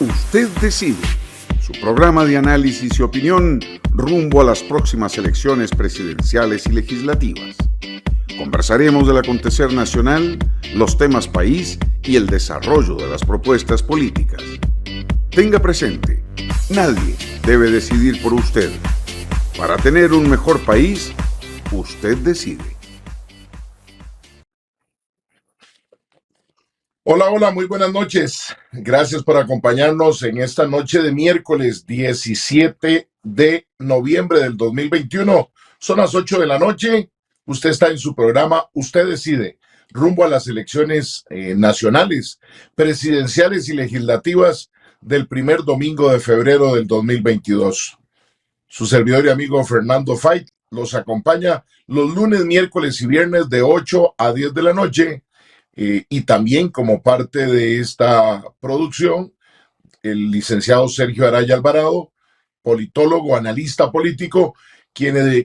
Usted decide, su programa de análisis y opinión rumbo a las próximas elecciones presidenciales y legislativas. Conversaremos del acontecer nacional, los temas país y el desarrollo de las propuestas políticas. Tenga presente, nadie debe decidir por usted. Para tener un mejor país, usted decide. Hola, muy buenas noches. Gracias por acompañarnos en esta noche de miércoles 17 de noviembre del 2021. Son las 8 de la noche. Usted está en su programa Usted Decide, rumbo a las elecciones nacionales, presidenciales y legislativas del primer domingo de febrero del 2022. Su servidor y amigo Fernando Fait los acompaña los lunes, miércoles y viernes de 8 a 10 de la noche. Y también como parte de esta producción, el licenciado Sergio Araya Alvarado, politólogo, analista político,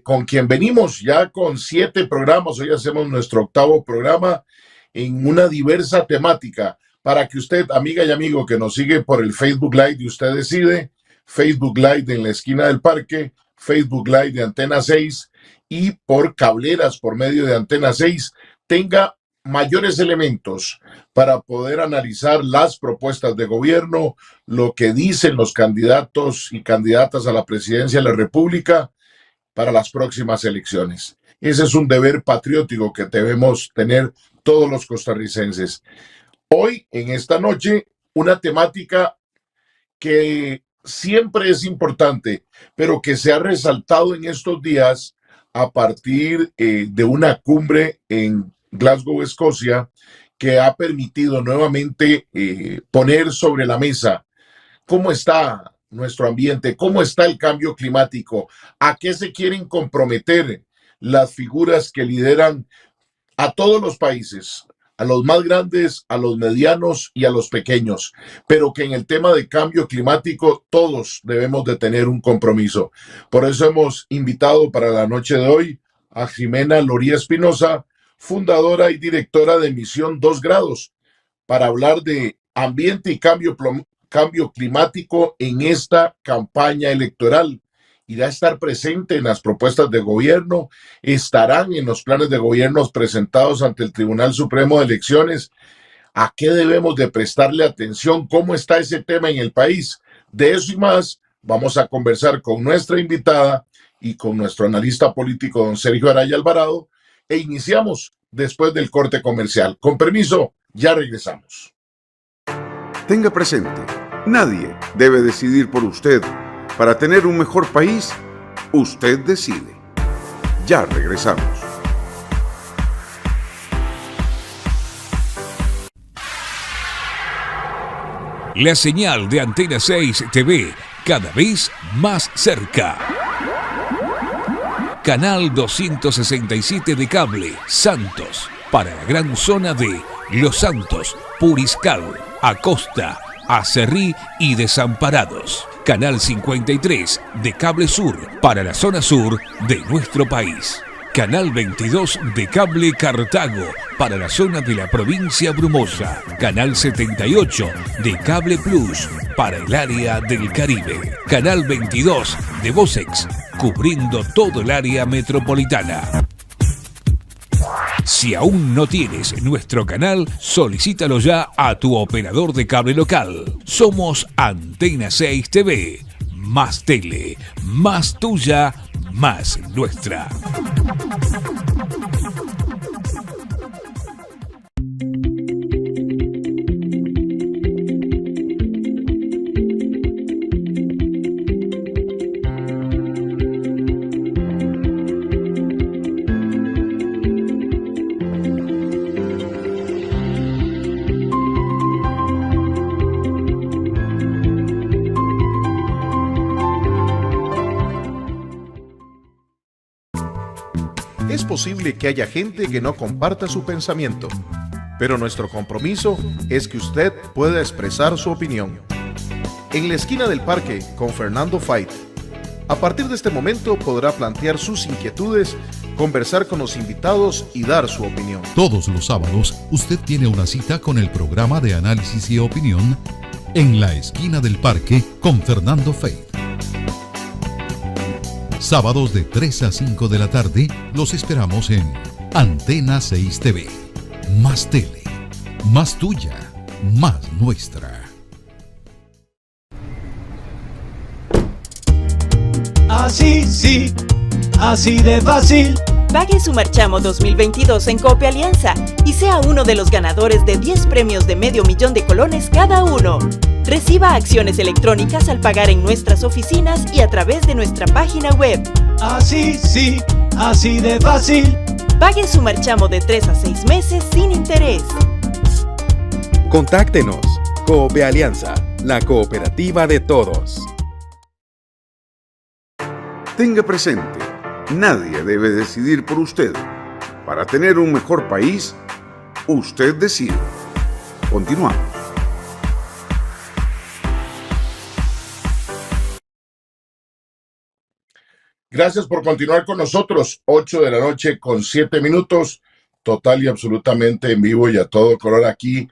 con quien venimos ya con 7 programas. Hoy hacemos nuestro 8º programa en una diversa temática para que usted, amiga y amigo que nos sigue por el Facebook Live de Usted Decide, Facebook Live en la esquina del parque, Facebook Live de Antena 6 y por cableras por medio de Antena 6, tenga mayores elementos para poder analizar las propuestas de gobierno, lo que dicen los candidatos y candidatas a la presidencia de la República para las próximas elecciones. Ese es un deber patriótico que debemos tener todos los costarricenses. Hoy, en esta noche, una temática que siempre es importante, pero que se ha resaltado en estos días a partir de una cumbre en Glasgow, Escocia, que ha permitido nuevamente poner sobre la mesa cómo está nuestro ambiente, cómo está el cambio climático, a qué se quieren comprometer las figuras que lideran a todos los países, a los más grandes, a los medianos y a los pequeños, pero que en el tema de cambio climático todos debemos de tener un compromiso. Por eso hemos invitado para la noche de hoy a Jimena Loría Espinosa, fundadora y directora de Misión 2 Grados, para hablar de ambiente y cambio climático en esta campaña electoral. Irá a estar presente en las propuestas de gobierno, estarán en los planes de gobierno presentados ante el Tribunal Supremo de Elecciones. ¿A qué debemos de prestarle atención? ¿Cómo está ese tema en el país? De eso y más vamos a conversar con nuestra invitada y con nuestro analista político, don Sergio Araya Alvarado, e iniciamos después del corte comercial. Con permiso, ya regresamos. Tenga presente, nadie debe decidir por usted. Para tener un mejor país, usted decide. Ya regresamos. La señal de Antena 6 TV, cada vez más cerca. Canal 267 de cable, Santos, para la gran zona de Los Santos, Puriscal, Acosta, Acerrí y Desamparados. Canal 53 de Cable Sur, para la zona sur de nuestro país. Canal 22 de Cable Cartago, para la zona de la provincia Brumosa. Canal 78 de Cable Plus, para el área del Caribe. Canal 22 de Vocex, cubriendo todo el área metropolitana. Si aún no tienes nuestro canal, solicítalo ya a tu operador de cable local. Somos Antena 6 TV. Más tele, más tuya, más nuestra. Es posible que haya gente que no comparta su pensamiento, pero nuestro compromiso es que usted pueda expresar su opinión. En la esquina del parque con Fernando Fait. A partir de este momento podrá plantear sus inquietudes, conversar con los invitados y dar su opinión. Todos los sábados usted tiene una cita con el programa de análisis y opinión en la esquina del parque con Fernando Faith. Sábados de 3 a 5 de la tarde los esperamos en Antena 6 TV. Más tele, más tuya, más nuestra. Así sí, así de fácil. Pague su marchamo 2022 en Coop Alianza y sea uno de los ganadores de 10 premios de $500,000 de colones cada uno. Reciba acciones electrónicas al pagar en nuestras oficinas y a través de nuestra página web. Así sí, así de fácil. Pague su marchamo de 3 a 6 meses sin interés. Contáctenos. Coop Alianza, la cooperativa de todos. Tenga presente, nadie debe decidir por usted. Para tener un mejor país, usted decide. Continuamos. Gracias por continuar con nosotros. 8 de la noche con 7 minutos, total y absolutamente en vivo y a todo color aquí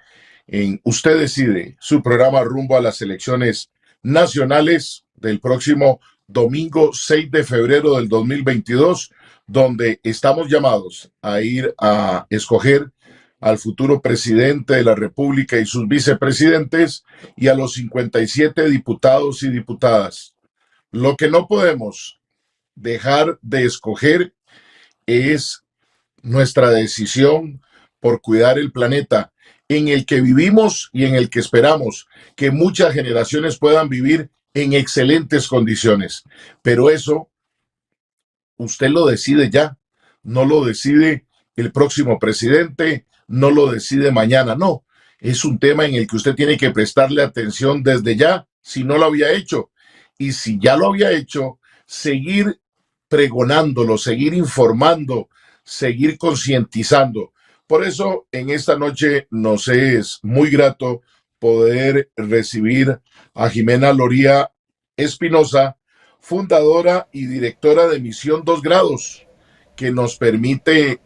en Usted Decide, su programa rumbo a las elecciones nacionales del próximo domingo 6 de febrero del 2022, donde estamos llamados a ir a escoger al futuro presidente de la República y sus vicepresidentes y a los 57 diputados y diputadas. Lo que no podemos dejar de escoger es nuestra decisión por cuidar el planeta en el que vivimos y en el que esperamos que muchas generaciones puedan vivir en excelentes condiciones. Pero eso usted lo decide ya, no lo decide el próximo presidente, no lo decide mañana, no. Es un tema en el que usted tiene que prestarle atención desde ya, si no lo había hecho. Y si ya lo había hecho, seguir pregonándolo, seguir informando, seguir concientizando. Por eso, en esta noche nos es muy grato poder recibir a Jimena Loría Espinosa, fundadora y directora de Misión 2 Grados, que nos permite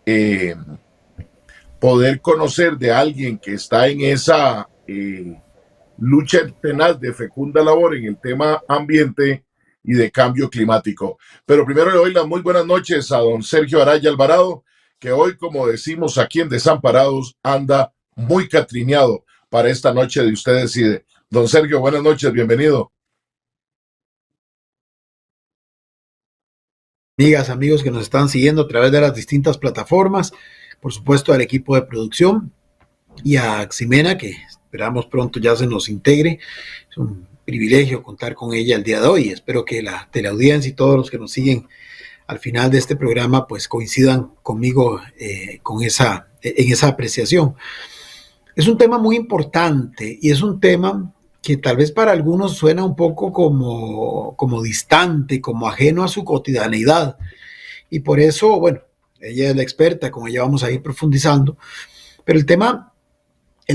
poder conocer de alguien que está en esa lucha tenaz de fecunda labor en el tema ambiente y de cambio climático. Pero primero le doy las muy buenas noches a don Sergio Araya Alvarado, que hoy, como decimos aquí en Desamparados, anda muy catrineado para esta noche de Usted Decide. Don Sergio, buenas noches, bienvenido. Amigas, amigos que nos están siguiendo a través de las distintas plataformas, por supuesto al equipo de producción y a Ximena, que esperamos pronto ya se nos integre. Es un privilegio contar con ella el día de hoy. Espero que la teleaudiencia y todos los que nos siguen al final de este programa pues coincidan conmigo en esa apreciación. Es un tema muy importante y es un tema que tal vez para algunos suena un poco como distante, como ajeno a su cotidianeidad. Y por eso, bueno, ella es la experta, con ella vamos a ir profundizando. Pero el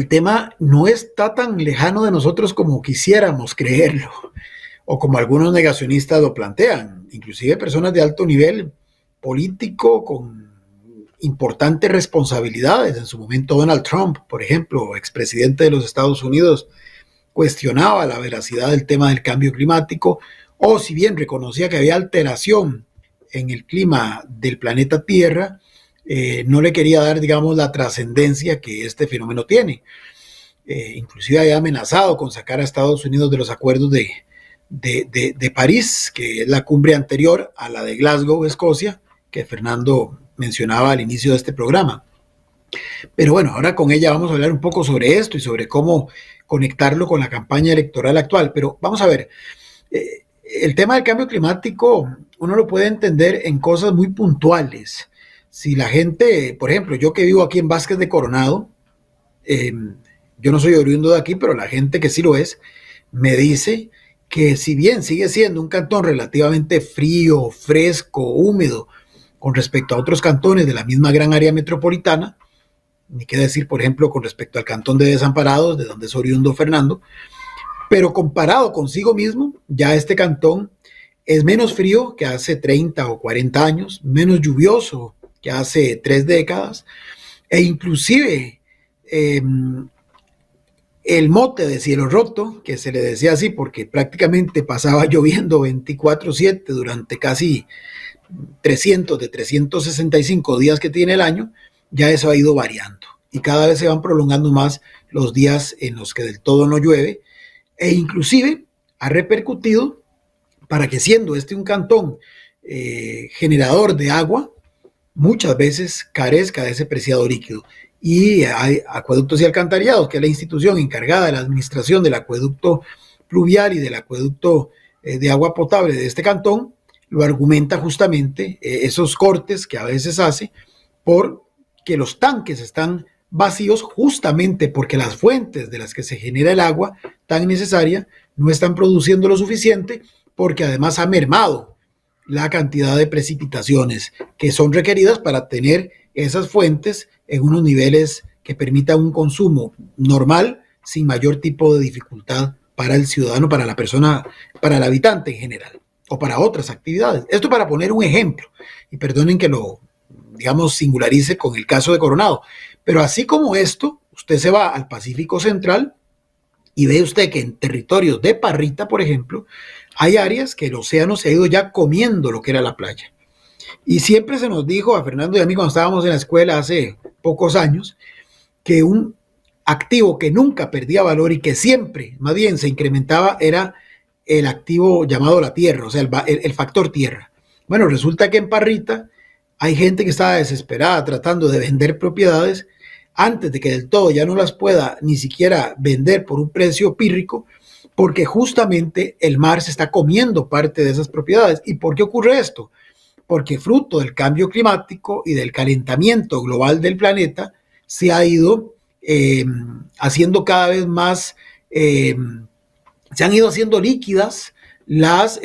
tema no está tan lejano de nosotros como quisiéramos creerlo, o como algunos negacionistas lo plantean, inclusive personas de alto nivel político con importantes responsabilidades. En su momento Donald Trump, por ejemplo, expresidente de los Estados Unidos, cuestionaba la veracidad del tema del cambio climático, o si bien reconocía que había alteración en el clima del planeta Tierra, no le quería dar, digamos, la trascendencia que este fenómeno tiene. Inclusive había amenazado con sacar a Estados Unidos de los acuerdos de París, que es la cumbre anterior a la de Glasgow, Escocia, que Fernando mencionaba al inicio de este programa. Pero bueno, ahora con ella vamos a hablar un poco sobre esto y sobre cómo conectarlo con la campaña electoral actual. Pero vamos a ver, el tema del cambio climático uno lo puede entender en cosas muy puntuales. Si la gente, por ejemplo, yo que vivo aquí en Vázquez de Coronado, yo no soy oriundo de aquí, pero la gente que sí lo es, me dice que si bien sigue siendo un cantón relativamente frío, fresco, húmedo, con respecto a otros cantones de la misma gran área metropolitana, ni qué decir, por ejemplo, con respecto al cantón de Desamparados, de donde es oriundo Fernando, pero comparado consigo mismo, ya este cantón es menos frío que hace 30 o 40 años, menos lluvioso que hace 3 décadas, e inclusive El mote de cielo roto, que se le decía así porque prácticamente pasaba lloviendo 24/7 durante casi 300 de 365 días que tiene el año, ya eso ha ido variando y cada vez se van prolongando más los días en los que del todo no llueve, e inclusive ha repercutido para que, siendo este un cantón generador de agua, muchas veces carezca de ese preciado líquido. Y hay Acueductos y Alcantarillados, que es la institución encargada de la administración del acueducto pluvial y del acueducto de agua potable de este cantón, lo argumenta justamente esos cortes que a veces hace porque los tanques están vacíos, justamente porque las fuentes de las que se genera el agua tan necesaria no están produciendo lo suficiente, porque además ha mermado la cantidad de precipitaciones que son requeridas para tener esas fuentes en unos niveles que permitan un consumo normal sin mayor tipo de dificultad para el ciudadano, para la persona, para el habitante en general, o para otras actividades. Esto para poner un ejemplo, y perdonen que lo, digamos, singularice con el caso de Coronado, pero así como esto, usted se va al Pacífico Central y ve usted que en territorios de Parrita, por ejemplo, hay áreas que el océano se ha ido ya comiendo lo que era la playa. Y siempre se nos dijo a Fernando y a mí cuando estábamos en la escuela hace pocos años, que un activo que nunca perdía valor y que siempre, más bien, se incrementaba era el activo llamado la tierra, o sea, el factor tierra. Bueno, resulta que en Parrita hay gente que estaba desesperada tratando de vender propiedades antes de que del todo ya no las pueda ni siquiera vender por un precio pírrico, porque justamente el mar se está comiendo parte de esas propiedades. ¿Y por qué ocurre esto? Porque fruto del cambio climático y del calentamiento global del planeta se ha ido haciendo cada vez más, se han ido haciendo líquidas las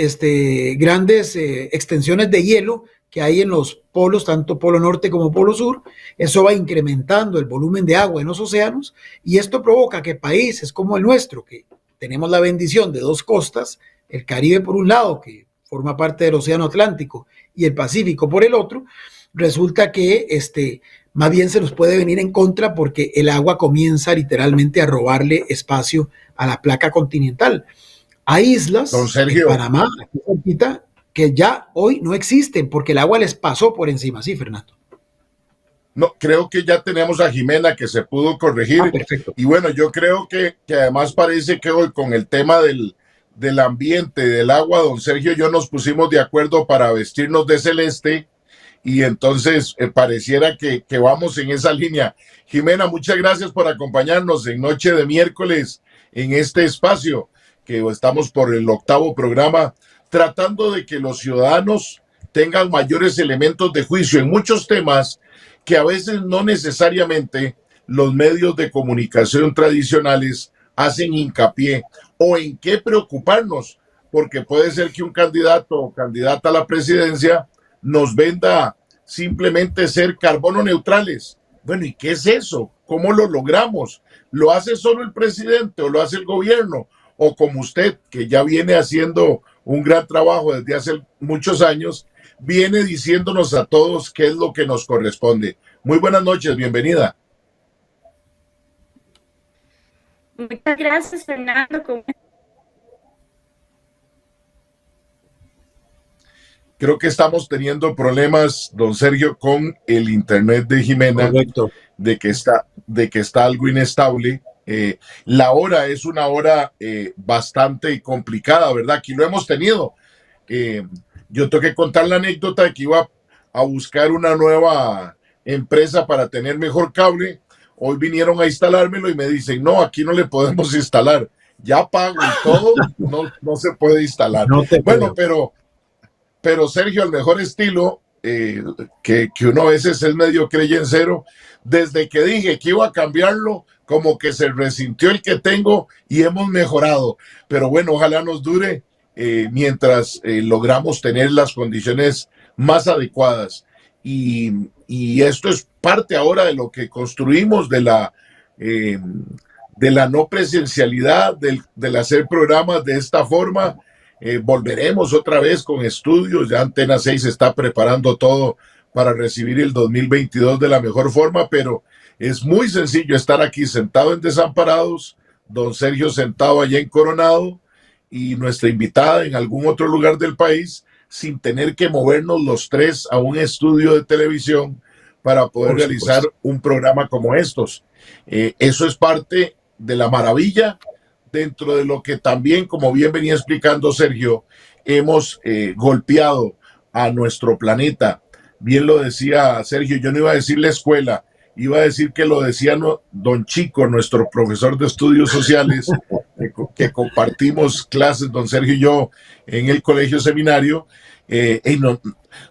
grandes extensiones de hielo que hay en los polos, tanto polo norte como polo sur. Eso va incrementando el volumen de agua en los océanos y esto provoca que países como el nuestro, que tenemos la bendición de dos costas, el Caribe por un lado, que forma parte del Océano Atlántico, y el Pacífico por el otro, resulta que más bien se nos puede venir en contra porque el agua comienza literalmente a robarle espacio a la placa continental. Hay islas en Panamá, aquí cerquita, que ya hoy no existen porque el agua les pasó por encima. Sí, Fernando. No, creo que ya tenemos a Jimena que se pudo corregir. Perfecto. Y bueno, yo creo que además parece que hoy con el tema del ambiente, del agua, don Sergio y yo nos pusimos de acuerdo para vestirnos de celeste y entonces pareciera que vamos en esa línea. Jimena, muchas gracias por acompañarnos en Noche de Miércoles en este espacio, que estamos por el 8º programa, tratando de que los ciudadanos tengan mayores elementos de juicio en muchos temas que a veces no necesariamente los medios de comunicación tradicionales hacen hincapié o en qué preocuparnos, porque puede ser que un candidato o candidata a la presidencia nos venda simplemente ser carbono neutrales. Bueno, ¿y qué es eso? ¿Cómo lo logramos? ¿Lo hace solo el presidente o lo hace el gobierno? O como usted, que ya viene haciendo un gran trabajo desde hace muchos años, viene diciéndonos a todos qué es lo que nos corresponde. Muy buenas noches, bienvenida. Muchas gracias, Fernando. Creo que estamos teniendo problemas, don Sergio, con el internet de Jimena. Correcto. de que está algo inestable. La hora es una hora bastante complicada, ¿verdad? Aquí lo hemos tenido. Yo tengo que contar la anécdota de que iba a buscar una nueva empresa para tener mejor cable. Hoy vinieron a instalármelo y me dicen, no, aquí no le podemos instalar. Ya pago y todo, no se puede instalar. Bueno, pero Sergio, el mejor estilo, que uno a veces es medio creyencero, desde que dije que iba a cambiarlo, como que se resintió el que tengo y hemos mejorado. Pero bueno, ojalá nos dure mientras logramos tener las condiciones más adecuadas. Y esto es parte ahora de lo que construimos de la no presencialidad, del hacer programas de esta forma. Volveremos otra vez con estudios. Ya Antena 6 está preparando todo para recibir el 2022 de la mejor forma, pero es muy sencillo estar aquí sentado en Desamparados, don Sergio sentado allá en Coronado y nuestra invitada en algún otro lugar del país, sin tener que movernos los tres a un estudio de televisión para poder realizar un programa como estos. Eso es parte de la maravilla, dentro de lo que también, como bien venía explicando Sergio, hemos golpeado a nuestro planeta. Bien lo decía Sergio, yo no iba a decir la escuela, iba a decir que lo decía don Chico, nuestro profesor de estudios sociales, que compartimos clases, don Sergio y yo, en el colegio seminario.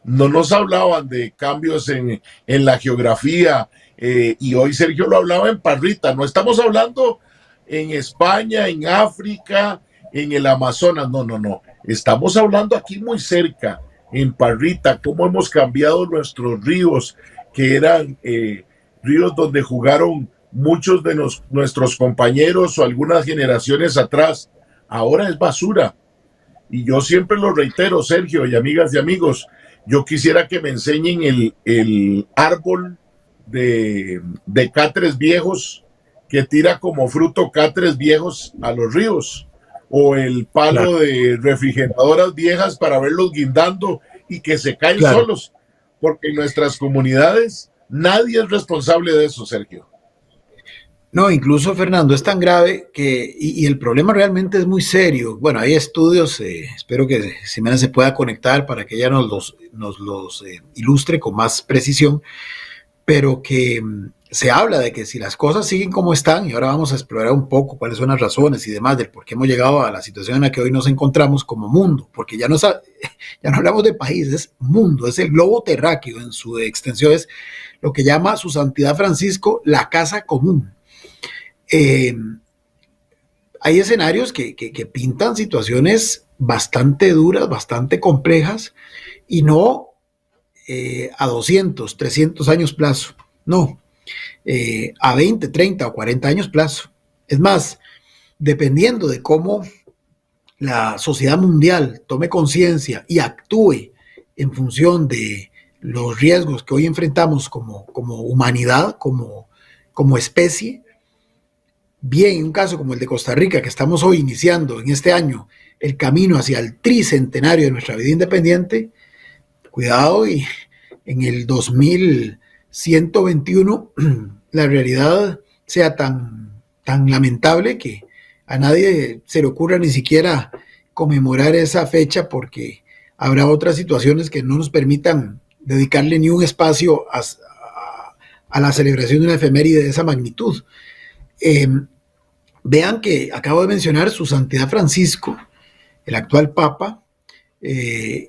No nos hablaban de cambios en la geografía, y hoy Sergio lo hablaba en Parrita. No estamos hablando en España, en África, en el Amazonas, no. Estamos hablando aquí muy cerca, en Parrita, cómo hemos cambiado nuestros ríos, que eran ríos donde jugaron muchos de nuestros compañeros o algunas generaciones atrás. Ahora es basura. Y yo siempre lo reitero, Sergio y amigas y amigos, yo quisiera que me enseñen el árbol de catres viejos que tira como fruto catres viejos a los ríos, o el palo de refrigeradoras viejas para verlos guindando y que se caen solos, porque en nuestras comunidades nadie es responsable de eso, Sergio. No, incluso Fernando, es tan grave que, y el problema realmente es muy serio. Bueno, hay estudios, espero que Ximena se pueda conectar para que ella nos los ilustre con más precisión, pero que se habla de que si las cosas siguen como están, y ahora vamos a explorar un poco cuáles son las razones y demás del por qué hemos llegado a la situación en la que hoy nos encontramos como mundo, porque ya no hablamos de país, es mundo, es el globo terráqueo en su extensión, es lo que llama su Santidad Francisco la casa común. Hay escenarios que pintan situaciones bastante duras, bastante complejas, y no a 200, 300 años plazo, no, a 20, 30 o 40 años plazo. Es más, dependiendo de cómo la sociedad mundial tome conciencia y actúe en función de los riesgos que hoy enfrentamos como humanidad, como especie, bien, en un caso como el de Costa Rica, que estamos hoy iniciando en este año el camino hacia el tricentenario de nuestra vida independiente, cuidado, y en el 2121 la realidad sea tan lamentable que a nadie se le ocurra ni siquiera conmemorar esa fecha, porque habrá otras situaciones que no nos permitan dedicarle ni un espacio a la celebración de una efeméride de esa magnitud. Vean que acabo de mencionar su Santidad Francisco, el actual Papa,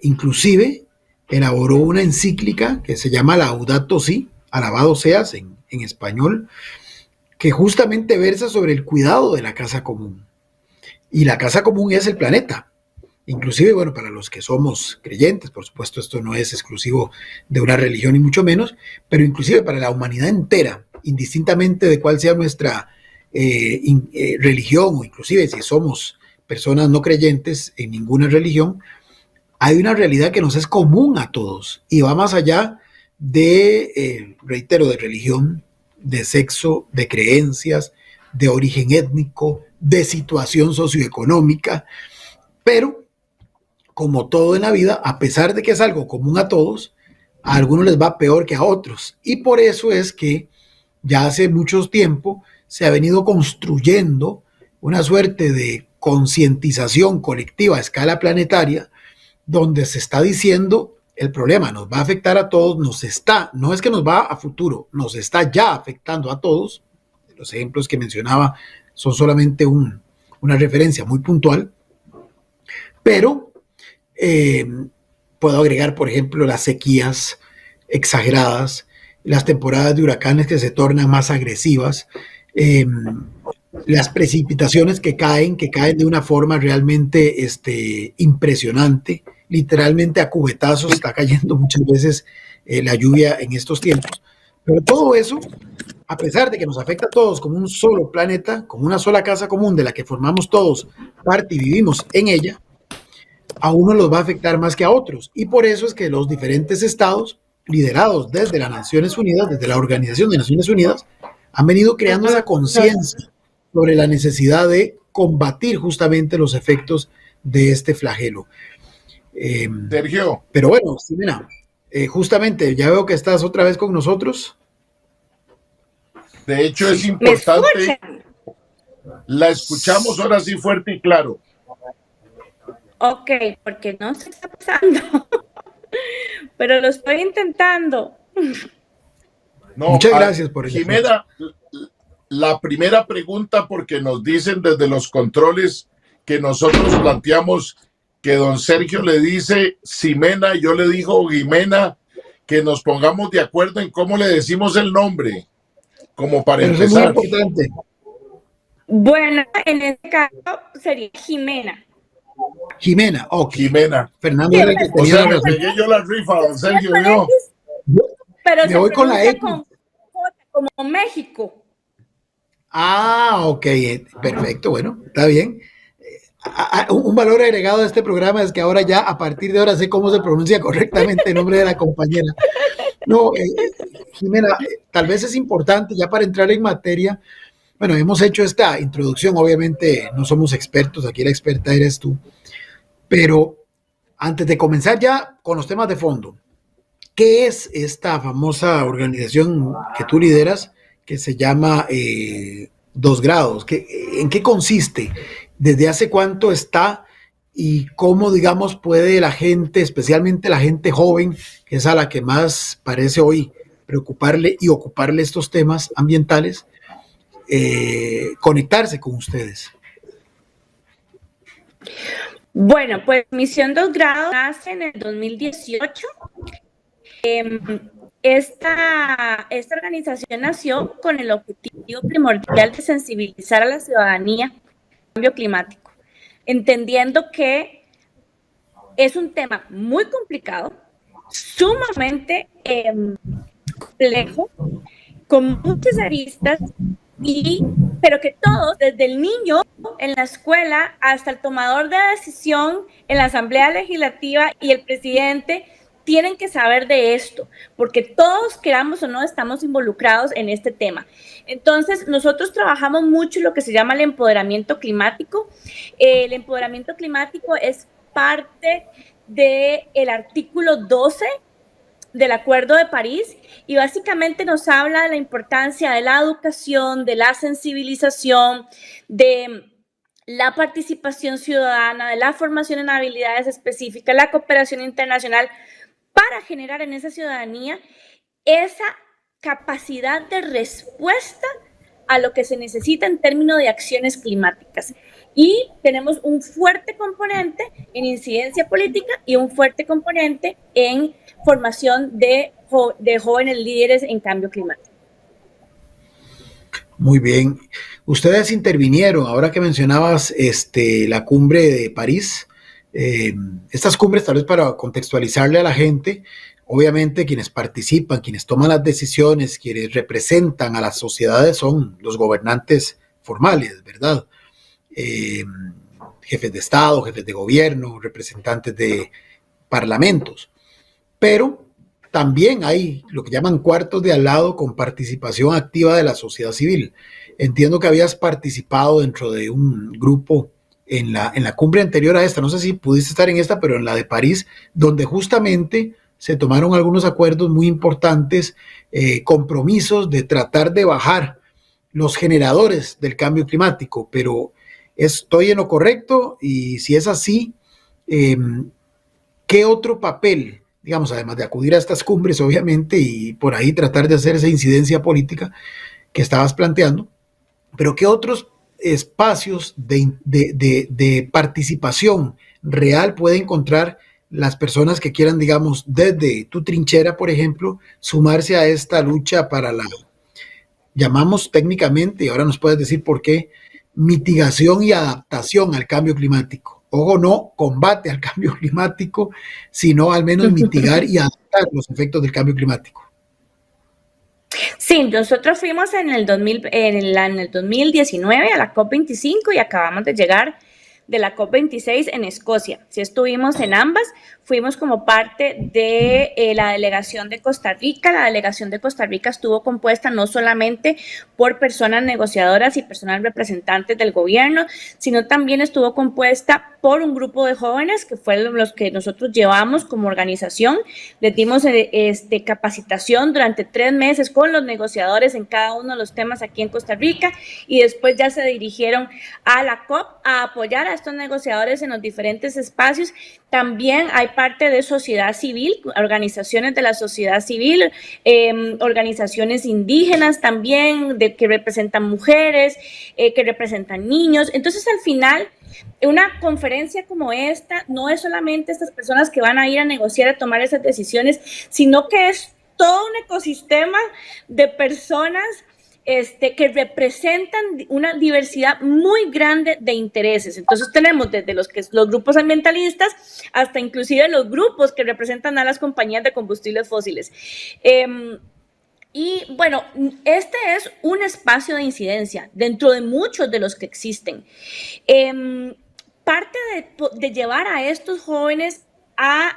inclusive elaboró una encíclica que se llama Laudato Si, alabado seas en español, que justamente versa sobre el cuidado de la casa común. Y la casa común es el planeta. Inclusive, bueno, para los que somos creyentes, por supuesto, esto no es exclusivo de una religión ni mucho menos, pero inclusive para la humanidad entera, indistintamente de cuál sea nuestra religión, o inclusive si somos personas no creyentes en ninguna religión, hay una realidad que nos es común a todos y va más allá de, reitero, de religión, de sexo, de creencias, de origen étnico, de situación socioeconómica. Pero, como todo en la vida, a pesar de que es algo común a todos, a algunos les va peor que a otros, y por eso es que ya hace mucho tiempo se ha venido construyendo una suerte de concientización colectiva a escala planetaria, donde se está diciendo el problema nos va a afectar a todos, no es que nos va a futuro, nos está ya afectando a todos. Los ejemplos que mencionaba son solamente una referencia muy puntual, pero puedo agregar, por ejemplo, las sequías exageradas, las temporadas de huracanes que se tornan más agresivas, las precipitaciones que caen de una forma realmente impresionante, literalmente a cubetazos está cayendo muchas veces la lluvia en estos tiempos. Pero todo eso, a pesar de que nos afecta a todos como un solo planeta, como una sola casa común de la que formamos todos parte y vivimos en ella, a unos los va a afectar más que a otros. Y por eso es que los diferentes estados, liderados desde las Naciones Unidas, desde la Organización de Naciones Unidas, han venido creando esa conciencia sobre la necesidad de combatir justamente los efectos de este flagelo. Sergio. Pero bueno, Ximena, justamente ya veo que estás otra vez con nosotros. De hecho, es importante. La escuchamos ahora sí fuerte y claro. Ok, porque no se está pasando, pero lo estoy intentando. No, muchas gracias por el Jimena, la primera pregunta, porque nos dicen desde los controles que nosotros planteamos que don Sergio le dice Ximena, yo le digo Jimena, que nos pongamos de acuerdo en cómo le decimos el nombre, como para Pero empezar. es muy importante. Bueno, en este caso sería Jimena. Jimena, ok. Jimena. Fernando era el que O tenía sea, la me razón. pegué yo la rifa, don Sergio, yo. Pero Me voy con la X. con J, como México. Ah, ok, perfecto, bueno, está bien. Un valor agregado de este programa es que ahora ya, a partir de ahora, sé cómo se pronuncia correctamente el nombre de la compañera. No, Jimena, tal vez es importante ya para entrar en materia. Bueno, hemos hecho esta introducción, obviamente no somos expertos, aquí la experta eres tú, pero antes de comenzar ya con los temas de fondo, ¿qué es esta famosa organización que tú lideras que se llama 2 grados? ¿En qué consiste? ¿Desde hace cuánto está? Y cómo, digamos, puede la gente, especialmente la gente joven, que es a la que más parece hoy preocuparle y ocuparle estos temas ambientales, conectarse con ustedes? Bueno, pues Misión 2 grados nace en el 2018. Esta organización nació con el objetivo primordial de sensibilizar a la ciudadanía al cambio climático, entendiendo que es un tema muy complicado, sumamente complejo, con muchas aristas, pero que todos, desde el niño en la escuela hasta el tomador de decisión en la Asamblea Legislativa y el presidente, tienen que saber de esto, porque todos, queramos o no, estamos involucrados en este tema. Entonces, nosotros trabajamos mucho lo que se llama el empoderamiento climático. El empoderamiento climático es parte del artículo 12 del Acuerdo de París y básicamente nos habla de la importancia de la educación, de la sensibilización, de la participación ciudadana, de la formación en habilidades específicas, la cooperación internacional, para generar en esa ciudadanía esa capacidad de respuesta a lo que se necesita en términos de acciones climáticas. Y tenemos un fuerte componente en incidencia política y un fuerte componente en formación de jóvenes líderes en cambio climático. Muy bien. Ustedes intervinieron, ahora que mencionabas la cumbre de París. Estas cumbres, tal vez para contextualizarle a la gente, obviamente quienes participan, quienes toman las decisiones, quienes representan a las sociedades son los gobernantes formales, ¿verdad? Jefes de Estado, jefes de gobierno, representantes de parlamentos. Pero también hay lo que llaman cuartos de al lado con participación activa de la sociedad civil. Entiendo que habías participado dentro de un grupo en la cumbre anterior a esta, no sé si pudiste estar en esta, pero en la de París, donde justamente se tomaron algunos acuerdos muy importantes, compromisos de tratar de bajar los generadores del cambio climático, pero ¿estoy en lo correcto? Y si es así, ¿qué otro papel, digamos, además de acudir a estas cumbres, obviamente, y por ahí tratar de hacer esa incidencia política que estabas planteando, pero qué otros espacios de participación real puede encontrar las personas que quieran, digamos, desde tu trinchera, por ejemplo, sumarse a esta lucha para la, llamamos técnicamente, y ahora nos puedes decir por qué, mitigación y adaptación al cambio climático? Ojo, no combate al cambio climático, sino al menos mitigar y adaptar los efectos del cambio climático. Sí, nosotros fuimos en el 2019 a la COP25 y acabamos de llegar de la COP26 en Escocia. Sí estuvimos en ambas, fuimos como parte de la delegación de Costa Rica. La delegación de Costa Rica estuvo compuesta no solamente por personas negociadoras y personas representantes del gobierno, sino también estuvo compuesta por un grupo de jóvenes que fueron los que nosotros llevamos como organización. Les dimos capacitación durante 3 meses con los negociadores en cada uno de los temas aquí en Costa Rica, y después ya se dirigieron a la COP a apoyar a estos negociadores en los diferentes espacios. También hay parte de sociedad civil, organizaciones de la sociedad civil, organizaciones indígenas también, que representan mujeres, que representan niños. Entonces, al final, una conferencia como esta no es solamente estas personas que van a ir a negociar, a tomar esas decisiones, sino que es todo un ecosistema de personas que representan una diversidad muy grande de intereses. Entonces tenemos desde los grupos ambientalistas hasta inclusive los grupos que representan a las compañías de combustibles fósiles. Y bueno, este es un espacio de incidencia dentro de muchos de los que existen. Parte de llevar a estos jóvenes a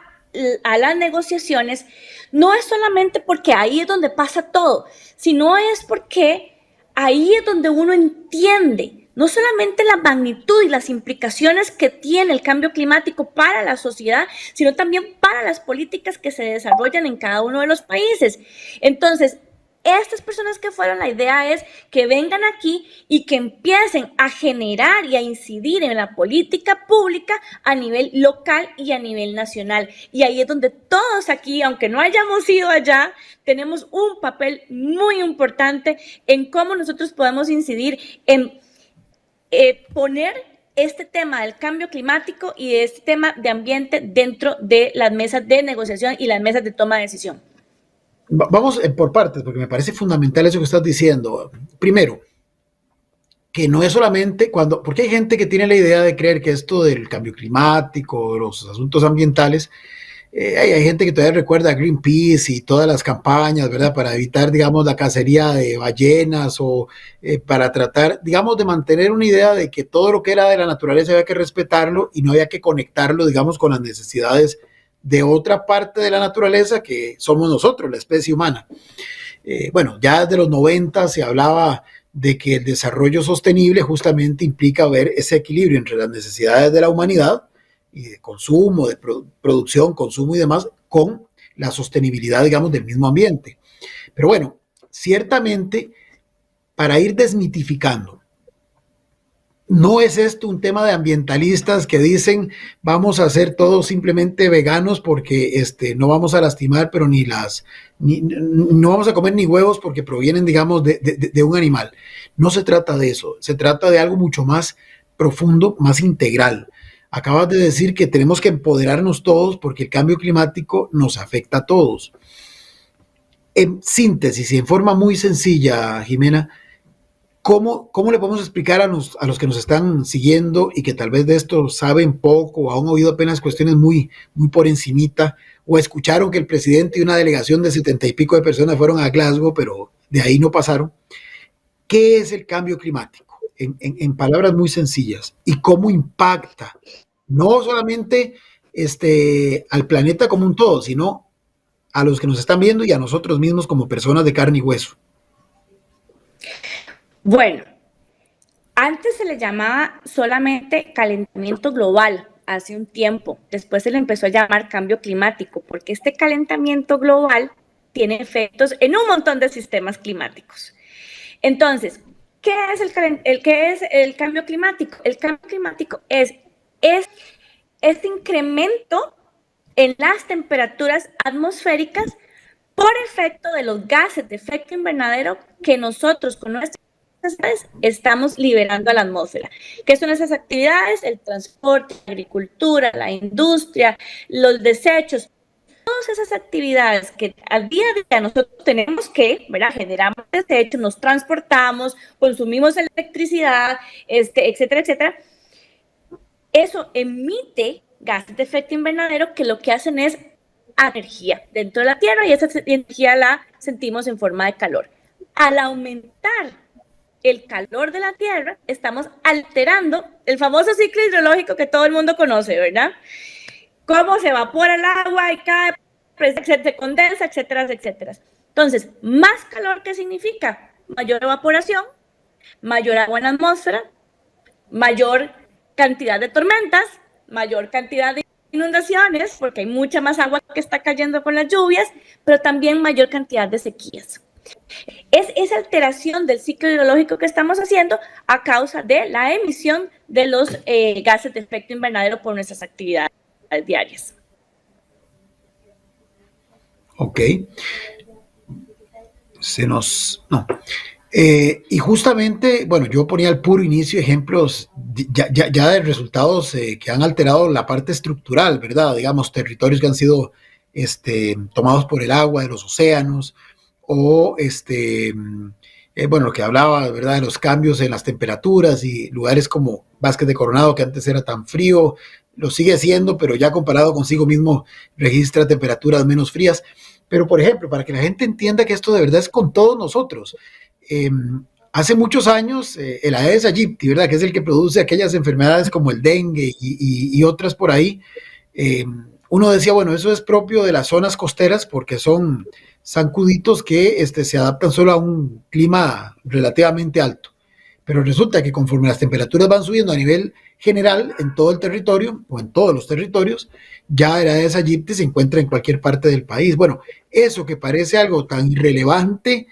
las negociaciones no es solamente porque ahí es donde pasa todo, sino es porque ahí es donde uno entiende no solamente la magnitud y las implicaciones que tiene el cambio climático para la sociedad, sino también para las políticas que se desarrollan en cada uno de los países. Entonces, estas personas que fueron, la idea es que vengan aquí y que empiecen a generar y a incidir en la política pública a nivel local y a nivel nacional. Y ahí es donde todos aquí, aunque no hayamos ido allá, tenemos un papel muy importante en cómo nosotros podemos incidir en poner este tema del cambio climático y este tema de ambiente dentro de las mesas de negociación y las mesas de toma de decisión. Vamos por partes, porque me parece fundamental eso que estás diciendo. Primero, que no es solamente porque hay gente que tiene la idea de creer que esto del cambio climático, los asuntos ambientales, hay gente que todavía recuerda a Greenpeace y todas las campañas, ¿verdad?, para evitar, digamos, la cacería de ballenas o para tratar, digamos, de mantener una idea de que todo lo que era de la naturaleza había que respetarlo y no había que conectarlo, digamos, con las necesidades de otra parte de la naturaleza que somos nosotros, la especie humana. Bueno, ya desde los 90 se hablaba de que el desarrollo sostenible justamente implica ver ese equilibrio entre las necesidades de la humanidad y de consumo, de producción, consumo y demás, con la sostenibilidad, digamos, del mismo ambiente. Pero bueno, ciertamente, para ir desmitificando, no es esto un tema de ambientalistas que dicen vamos a hacer todos simplemente veganos porque no vamos a lastimar, pero no vamos a comer ni huevos porque provienen, digamos, de un animal. No se trata de eso, se trata de algo mucho más profundo, más integral. Acabas de decir que tenemos que empoderarnos todos porque el cambio climático nos afecta a todos. En síntesis y en forma muy sencilla, Jimena, ¿Cómo le podemos explicar a los que nos están siguiendo y que tal vez de esto saben poco o han oído apenas cuestiones muy, muy por encimita o escucharon que el presidente y una delegación de 70 y pico de personas fueron a Glasgow, pero de ahí no pasaron? ¿Qué es el cambio climático? En palabras muy sencillas. ¿Y cómo impacta? No solamente al planeta como un todo, sino a los que nos están viendo y a nosotros mismos como personas de carne y hueso. Bueno, antes se le llamaba solamente calentamiento global hace un tiempo, después se le empezó a llamar cambio climático, porque este calentamiento global tiene efectos en un montón de sistemas climáticos. Entonces, ¿qué es el cambio climático? El cambio climático es este incremento en las temperaturas atmosféricas por efecto de los gases de efecto invernadero que nosotros con nuestras estamos liberando a la atmósfera. ¿Qué son esas actividades? El transporte, la agricultura, la industria, los desechos, todas esas actividades que al día a día nosotros tenemos que, ¿verdad?, generamos desechos, nos transportamos, consumimos electricidad, etcétera, etcétera. Eso emite gases de efecto invernadero que lo que hacen es energía dentro de la Tierra y esa energía la sentimos en forma de calor. Al aumentar el calor de la Tierra, estamos alterando el famoso ciclo hidrológico que todo el mundo conoce, ¿verdad? Cómo se evapora el agua y cae, se condensa, etcétera, etcétera. Entonces, más calor, ¿qué significa? Mayor evaporación, mayor agua en la atmósfera, mayor cantidad de tormentas, mayor cantidad de inundaciones, porque hay mucha más agua que está cayendo con las lluvias, pero también mayor cantidad de sequías. Es esa alteración del ciclo hidrológico que estamos haciendo a causa de la emisión de los gases de efecto invernadero por nuestras actividades diarias. Ok. Y justamente, bueno, yo ponía al puro inicio ejemplos ya de resultados que han alterado la parte estructural, ¿verdad? Digamos, territorios que han sido tomados por el agua de los océanos, o bueno, lo que hablaba, ¿verdad?, de los cambios en las temperaturas y lugares como Vázquez de Coronado, que antes era tan frío, lo sigue siendo, pero ya comparado consigo mismo registra temperaturas menos frías. Pero, por ejemplo, para que la gente entienda que esto de verdad es con todos nosotros, hace muchos años el Aedes aegypti, ¿verdad?, que es el que produce aquellas enfermedades como el dengue y otras por ahí, uno decía, bueno, eso es propio de las zonas costeras porque son zancuditos que se adaptan solo a un clima relativamente alto. Pero resulta que conforme las temperaturas van subiendo a nivel general en todo el territorio, o en todos los territorios, ya el Aedes aegypti se encuentra en cualquier parte del país. Bueno, eso que parece algo tan irrelevante,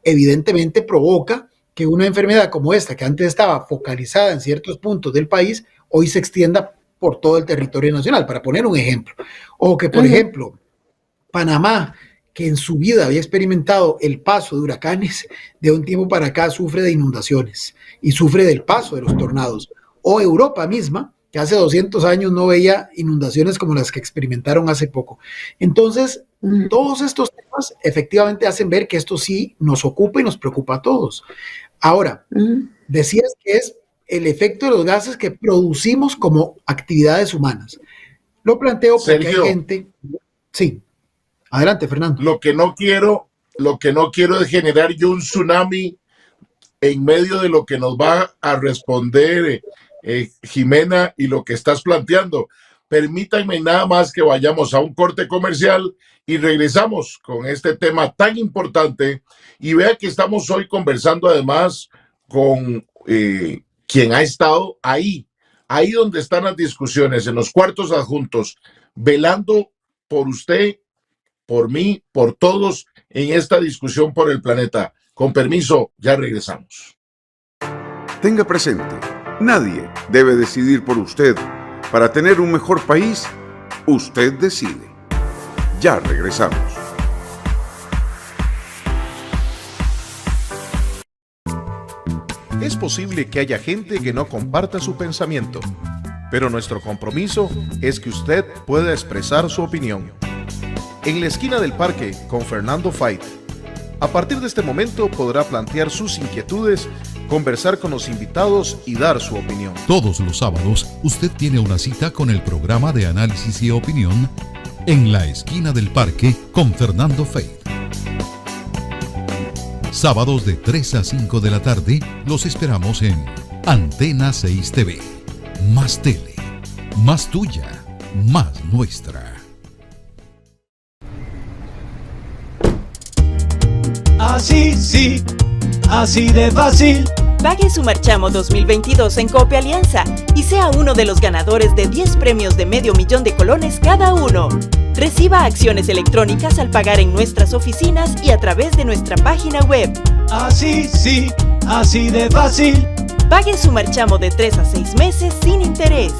evidentemente provoca que una enfermedad como esta, que antes estaba focalizada en ciertos puntos del país, hoy se extienda por todo el territorio nacional, para poner un ejemplo. O que, por ejemplo, Panamá, que en su vida había experimentado el paso de huracanes, de un tiempo para acá sufre de inundaciones y sufre del paso de los tornados. O Europa misma, que hace 200 años no veía inundaciones como las que experimentaron hace poco. Entonces, todos estos temas efectivamente hacen ver que esto sí nos ocupa y nos preocupa a todos. Ahora, decías que es el efecto de los gases que producimos como actividades humanas. Lo planteo porque Sergio, hay gente... Sí. Adelante, Fernando. Lo que no quiero es generar yo un tsunami en medio de lo que nos va a responder Jimena y lo que estás planteando. Permítanme nada más que vayamos a un corte comercial y regresamos con este tema tan importante. Y vea que estamos hoy conversando además con quien ha estado ahí donde están las discusiones, en los cuartos adjuntos, velando por usted, por mí, por todos en esta discusión por el planeta. Con permiso, ya regresamos. Tenga presente, nadie debe decidir por usted. Para tener un mejor país, usted decide. Ya regresamos. Es posible que haya gente que no comparta su pensamiento, pero nuestro compromiso es que usted pueda expresar su opinión. En la esquina del parque con Fernando Fait. A partir de este momento podrá plantear sus inquietudes, conversar con los invitados y dar su opinión. Todos los sábados usted tiene una cita con el programa de análisis y opinión En la esquina del parque con Fernando Fait. Sábados de 3 a 5 de la tarde los esperamos en Antena 6 TV. Más tele, más tuya, más nuestra. Así sí, así de fácil. Pague su marchamo 2022 en Cope Alianza y sea uno de los ganadores de 10 premios de $500,000 colones cada uno. Reciba acciones electrónicas al pagar en nuestras oficinas y a través de nuestra página web. Así sí, así de fácil. Pague su marchamo de 3 a 6 meses sin interés.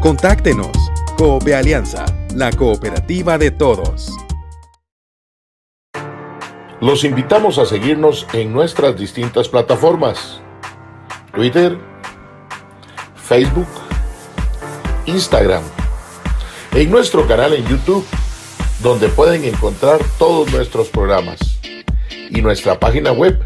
Contáctenos. Cope Alianza, la cooperativa de todos. Los invitamos a seguirnos en nuestras distintas plataformas: Twitter, Facebook, Instagram, en nuestro canal en YouTube, donde pueden encontrar todos nuestros programas, y nuestra página web.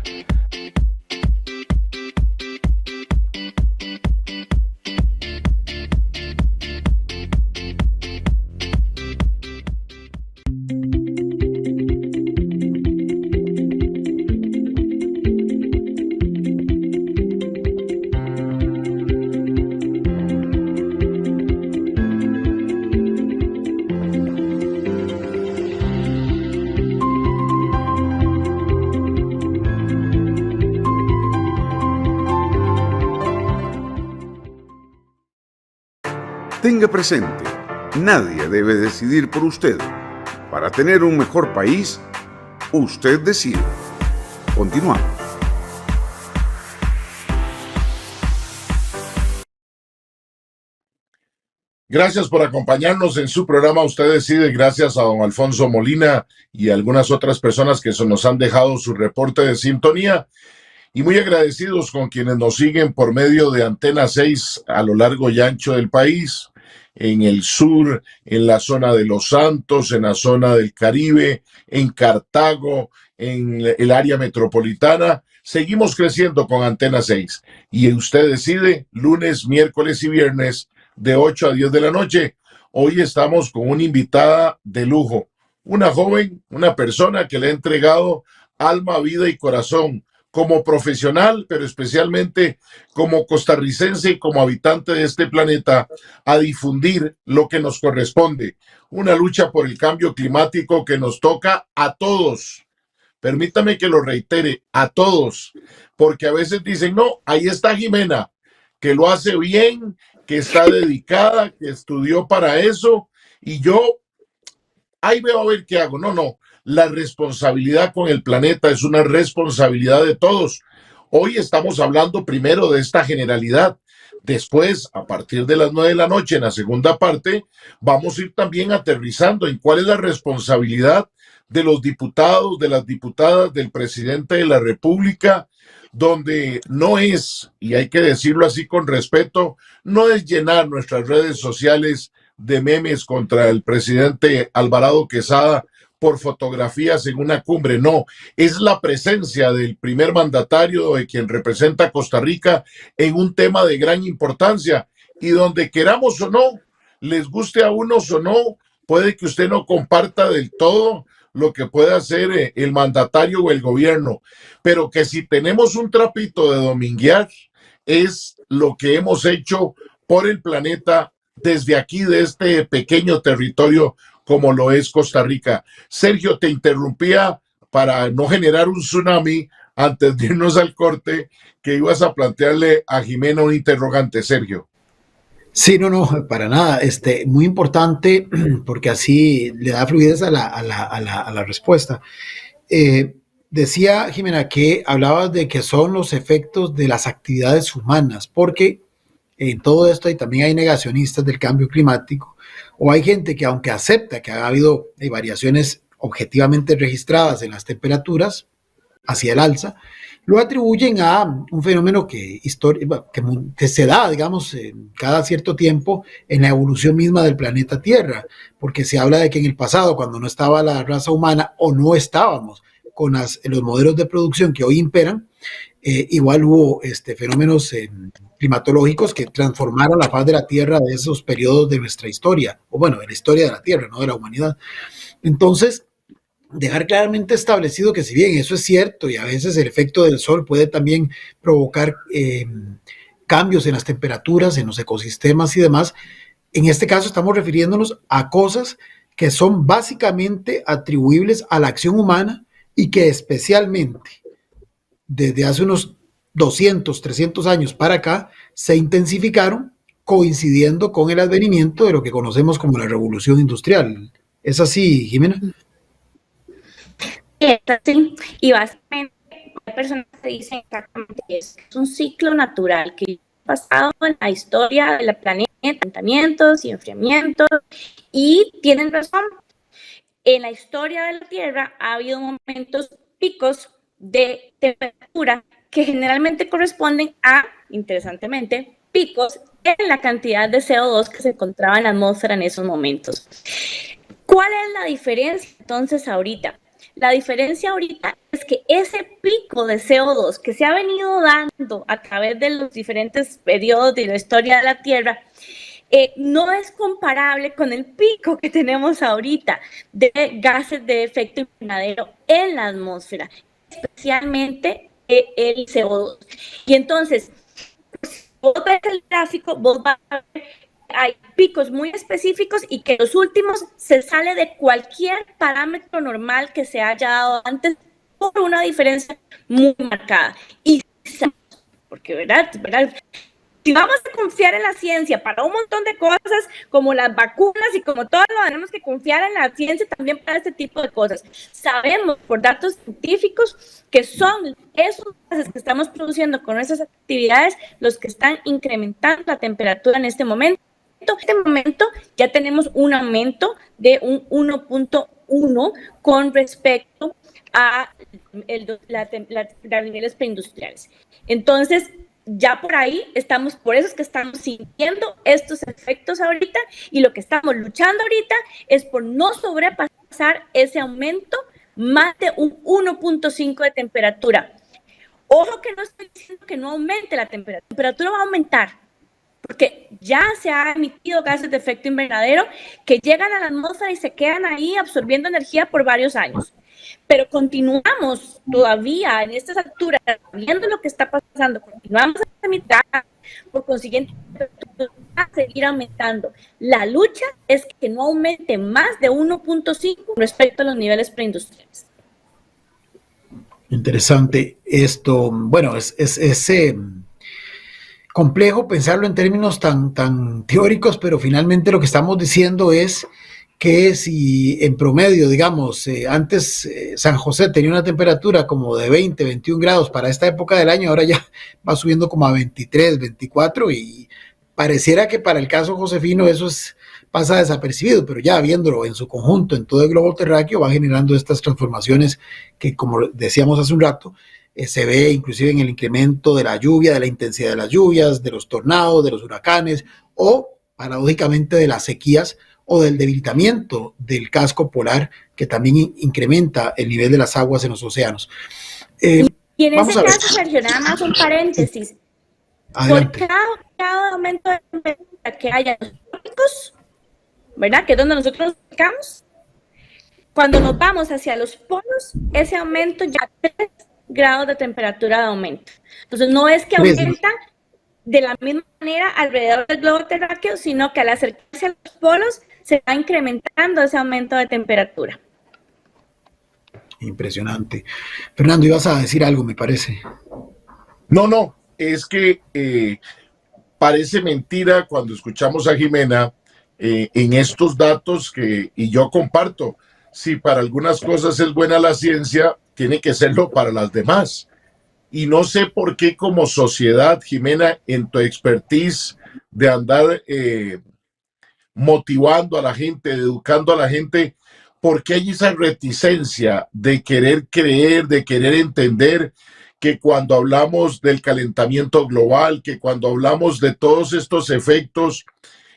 Tenga presente, nadie debe decidir por usted. Para tener un mejor país, usted decide. Continuamos. Gracias por acompañarnos en su programa Usted Decide. Gracias a don Alfonso Molina y a algunas otras personas que nos han dejado su reporte de sintonía. Y muy agradecidos con quienes nos siguen por medio de Antena 6 a lo largo y ancho del país, en el sur, en la zona de Los Santos, en la zona del Caribe, en Cartago, en el área metropolitana. Seguimos creciendo con Antena 6. Y Usted Decide, lunes, miércoles y viernes, de 8 a 10 de la noche. Hoy estamos con una invitada de lujo, una joven, una persona que le ha entregado alma, vida y corazón como profesional, pero especialmente como costarricense y como habitante de este planeta, a difundir lo que nos corresponde, una lucha por el cambio climático que nos toca a todos. Permítame que lo reitere, a todos, porque a veces dicen, no, ahí está Jimena, que lo hace bien, que está dedicada, que estudió para eso, y yo ahí veo a ver qué hago. No, la responsabilidad con el planeta es una responsabilidad de todos. Hoy estamos hablando primero de esta generalidad. Después, a partir de las 9 de la noche, en la segunda parte, vamos a ir también aterrizando en cuál es la responsabilidad de los diputados, de las diputadas, del presidente de la República, donde no es, y hay que decirlo así con respeto, no es llenar nuestras redes sociales de memes contra el presidente Alvarado Quesada por fotografías en una cumbre, no, es la presencia del primer mandatario, de quien representa a Costa Rica, en un tema de gran importancia, y donde queramos o no, les guste a unos o no, puede que usted no comparta del todo lo que puede hacer el mandatario o el gobierno, pero que si tenemos un trapito de dominguear, es lo que hemos hecho por el planeta desde aquí, de este pequeño territorio como lo es Costa Rica. Sergio, te interrumpía para no generar un tsunami antes de irnos al corte, que ibas a plantearle a Jimena un interrogante, Sergio. Sí, no, para nada. Muy importante, porque así le da fluidez a la respuesta. Decía Jimena que hablabas de que son los efectos de las actividades humanas, porque en todo esto también hay negacionistas del cambio climático, o hay gente que, aunque acepta que ha habido variaciones objetivamente registradas en las temperaturas hacia el alza, lo atribuyen a un fenómeno que se da, digamos, cada cierto tiempo en la evolución misma del planeta Tierra, porque se habla de que en el pasado, cuando no estaba la raza humana o no estábamos con los modelos de producción que hoy imperan, igual hubo fenómenos climatológicos que transformaron la faz de la Tierra de esos periodos de nuestra historia, o bueno, de la historia de la Tierra, no de la humanidad. Entonces, dejar claramente establecido que si bien eso es cierto y a veces el efecto del sol puede también provocar cambios en las temperaturas, en los ecosistemas y demás, en este caso estamos refiriéndonos a cosas que son básicamente atribuibles a la acción humana y que especialmente desde hace unos 200, 300 años para acá se intensificaron, coincidiendo con el advenimiento de lo que conocemos como la revolución industrial. ¿Es así, Jimena? Sí, y básicamente hay personas que dicen exactamente eso. Es un ciclo natural que ha pasado en la historia del planeta, calentamientos y enfriamientos, y tienen razón. En la historia de la Tierra ha habido momentos picos de temperatura que generalmente corresponden a, interesantemente, picos en la cantidad de CO2 que se encontraba en la atmósfera en esos momentos. ¿Cuál es la diferencia entonces ahorita? La diferencia ahorita es que ese pico de CO2 que se ha venido dando a través de los diferentes periodos de la historia de la Tierra no es comparable con el pico que tenemos ahorita de gases de efecto invernadero en la atmósfera, especialmente el CO2. Y entonces, si vos ves el gráfico, vos vas a ver hay picos muy específicos y que los últimos se sale de cualquier parámetro normal que se haya dado antes por una diferencia muy marcada. Y porque, ¿verdad? Si vamos a confiar en la ciencia para un montón de cosas, como las vacunas y como todo lo tenemos que confiar en la ciencia también para este tipo de cosas. Sabemos por datos científicos que son esos gases que estamos produciendo con nuestras actividades los que están incrementando la temperatura en este momento. En este momento ya tenemos un aumento de un 1.1 con respecto a los niveles preindustriales. Entonces, ya por ahí estamos, por eso es que estamos sintiendo estos efectos ahorita, y lo que estamos luchando ahorita es por no sobrepasar ese aumento más de un 1.5 de temperatura. Ojo que no estoy diciendo que no aumente la temperatura va a aumentar, porque ya se han emitido gases de efecto invernadero que llegan a la atmósfera y se quedan ahí absorbiendo energía por varios años. Pero continuamos todavía en estas alturas, viendo lo que está pasando, continuamos a emitir, por consiguiente, va a seguir aumentando. La lucha es que no aumente más de 1.5 respecto a los niveles preindustriales. Interesante esto. Bueno, es complejo pensarlo en términos tan teóricos, pero finalmente lo que estamos diciendo es que si en promedio, digamos, antes San José tenía una temperatura como de 20, 21 grados para esta época del año, ahora ya va subiendo como a 23, 24, y pareciera que para el caso josefino eso pasa desapercibido, pero ya viéndolo en su conjunto, en todo el globo terráqueo, va generando estas transformaciones que, como decíamos hace un rato, se ve inclusive en el incremento de la lluvia, de la intensidad de las lluvias, de los tornados, de los huracanes, o paradójicamente de las sequías, o del debilitamiento del casco polar, que también incrementa el nivel de las aguas en los océanos. Y en ese caso, Sergio, nada más un paréntesis. Adelante. Por cada aumento de temperatura que haya en los trópicos, ¿verdad? Que es donde nosotros nos ubicamos, cuando nos vamos hacia los polos, ese aumento ya 3 grados de temperatura de aumento. Entonces, no es que aumenta de la misma manera alrededor del globo terráqueo, sino que al acercarse a los polos se va incrementando ese aumento de temperatura. Impresionante. Fernando, ibas a decir algo, me parece. No, es que parece mentira cuando escuchamos a Jimena en estos datos y yo comparto, si para algunas cosas es buena la ciencia, tiene que serlo para las demás. Y no sé por qué como sociedad, Jimena, en tu expertise de andar motivando a la gente, educando a la gente, ¿por qué hay esa reticencia de querer creer, de querer entender que cuando hablamos del calentamiento global, que cuando hablamos de todos estos efectos,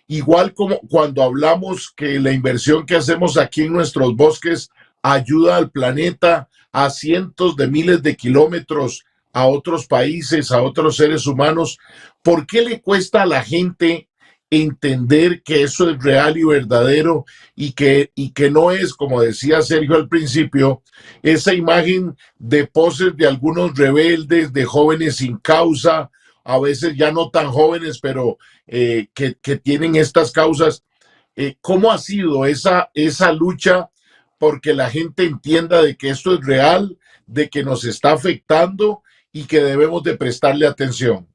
igual como cuando hablamos que la inversión que hacemos aquí en nuestros bosques ayuda al planeta a cientos de miles de kilómetros, a otros países, a otros seres humanos, ¿por qué le cuesta a la gente entender que eso es real y verdadero y que no es, como decía Sergio al principio, esa imagen de poses de algunos rebeldes, de jóvenes sin causa, a veces ya no tan jóvenes, pero que tienen estas causas? ¿Cómo ha sido esa lucha porque la gente entienda de que esto es real, de que nos está afectando y que debemos de prestarle atención?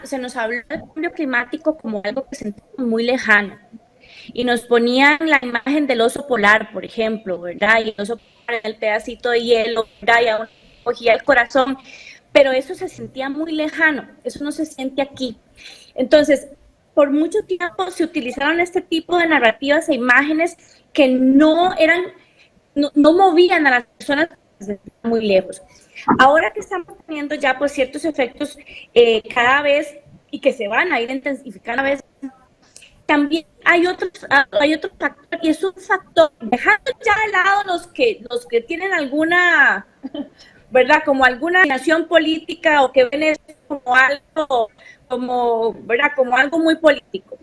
Se nos habló del cambio climático como algo que sentimos muy lejano, y nos ponían la imagen del oso polar, por ejemplo, ¿verdad? Y el oso polar en el pedacito de hielo, ¿verdad? Y a uno cogía el corazón, pero eso se sentía muy lejano, eso no se siente aquí. Entonces, por mucho tiempo se utilizaron este tipo de narrativas e imágenes que no movían a las personas muy lejos. Ahora que estamos teniendo ya pues ciertos efectos cada vez y que se van a ir intensificando cada vez, también hay otro factor, y es un factor, dejando ya de lado los que tienen alguna, ¿verdad? Como alguna nación política o que ven eso como algo, ¿verdad? Como algo muy político.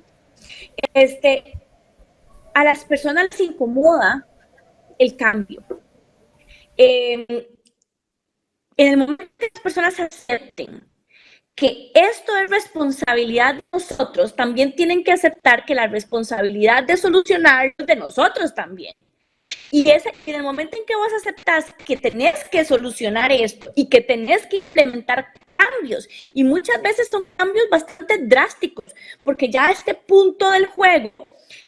A las personas les incomoda el cambio. En el momento que las personas acepten que esto es responsabilidad de nosotros, también tienen que aceptar que la responsabilidad de solucionarlo es de nosotros también. Y en el momento en que vos aceptás que tenés que solucionar esto y que tenés que implementar cambios, y muchas veces son cambios bastante drásticos, porque ya a este punto del juego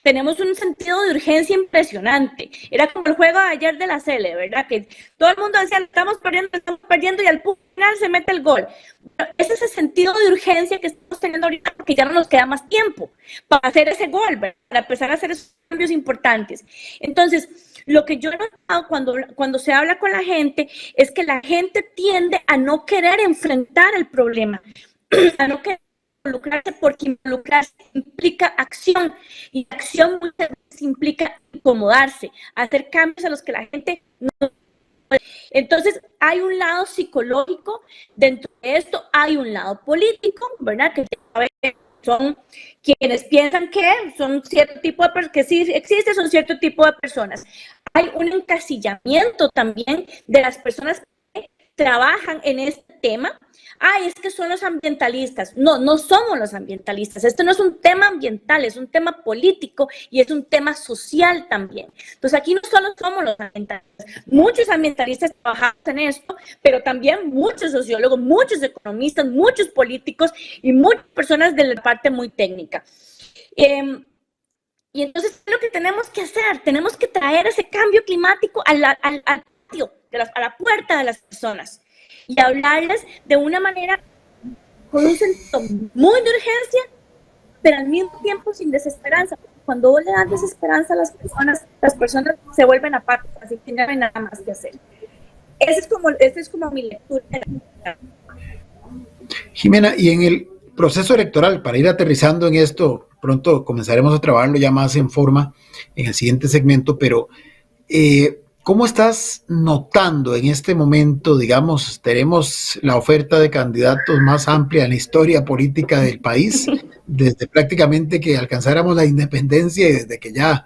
tenemos un sentido de urgencia impresionante. Era como el juego de ayer de la Sele, ¿verdad? Que todo el mundo decía, estamos perdiendo, y al final se mete el gol. Pero ese es el sentido de urgencia que estamos teniendo ahorita, porque ya no nos queda más tiempo para hacer ese gol, ¿verdad? Para empezar a hacer esos cambios importantes. Entonces, lo que yo he notado cuando se habla con la gente es que la gente tiende a no querer enfrentar el problema, a no querer involucrarse, porque involucrarse implica acción, y acción muchas veces implica incomodarse, hacer cambios a los que la gente no puede. Entonces hay un lado psicológico dentro de esto, hay un lado político, ¿verdad? Que son quienes piensan que son cierto tipo de personas, que sí existe, son cierto tipo de personas. Hay un encasillamiento también de las personas que trabajan en este tema. Es que son los ambientalistas. No, no somos los ambientalistas. Esto no es un tema ambiental, es un tema político y es un tema social también. Entonces aquí no solo somos los ambientalistas. Muchos ambientalistas trabajamos en esto, pero también muchos sociólogos, muchos economistas, muchos políticos y muchas personas de la parte muy técnica. Y entonces, ¿qué es lo que tenemos que hacer? Tenemos que traer ese cambio climático a la puerta de las personas y hablarles de una manera con un sentido muy de urgencia, pero al mismo tiempo sin desesperanza. Cuando vos le das desesperanza a las personas se vuelven apáticas y no hay nada más que hacer. Esa es como mi lectura. Jimena, y en el proceso electoral, para ir aterrizando en esto, pronto comenzaremos a trabajarlo ya más en forma en el siguiente segmento, pero ¿cómo estás notando en este momento, digamos, tenemos la oferta de candidatos más amplia en la historia política del país, desde prácticamente que alcanzáramos la independencia y desde que ya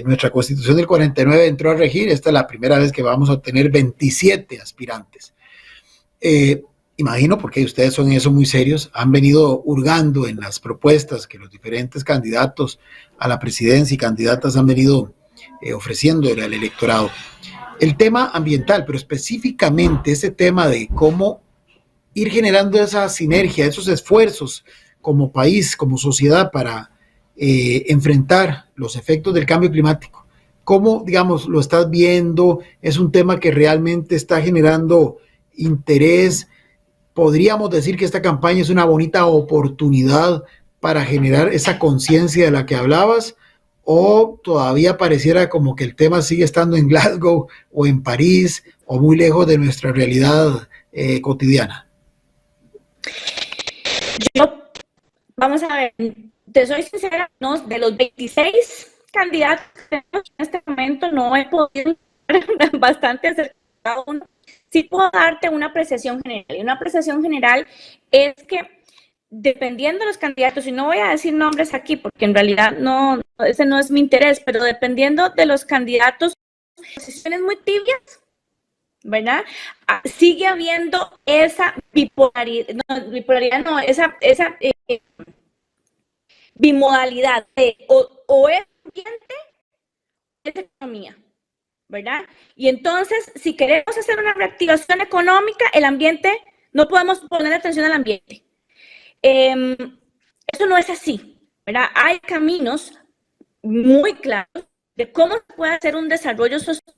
nuestra Constitución del 49 entró a regir? Esta es la primera vez que vamos a obtener 27 aspirantes. Imagino, porque ustedes son en eso muy serios, han venido hurgando en las propuestas que los diferentes candidatos a la presidencia y candidatas han venido ofreciéndole al electorado. El tema ambiental, pero específicamente ese tema de cómo ir generando esa sinergia, esos esfuerzos como país, como sociedad para enfrentar los efectos del cambio climático. ¿Cómo, digamos, lo estás viendo? ¿Es un tema que realmente está generando interés? ¿Podríamos decir que esta campaña es una bonita oportunidad para generar esa conciencia de la que hablabas? ¿O todavía pareciera como que el tema sigue estando en Glasgow o en París o muy lejos de nuestra realidad cotidiana? Vamos a ver, te soy sincera, ¿no? De los 26 candidatos que tenemos en este momento, no he podido bastante acerca de uno. Sí puedo darte una apreciación general, y una apreciación general es que dependiendo de los candidatos, y no voy a decir nombres aquí porque en realidad no, ese no es mi interés, pero dependiendo de los candidatos, posiciones muy tibias, ¿verdad? Sigue habiendo esa esa bimodalidad de o es ambiente o es economía, ¿verdad? Y entonces, si queremos hacer una reactivación económica, el ambiente, no podemos poner atención al ambiente. Eso no es así, ¿verdad? Hay caminos muy claros de cómo se puede hacer un desarrollo social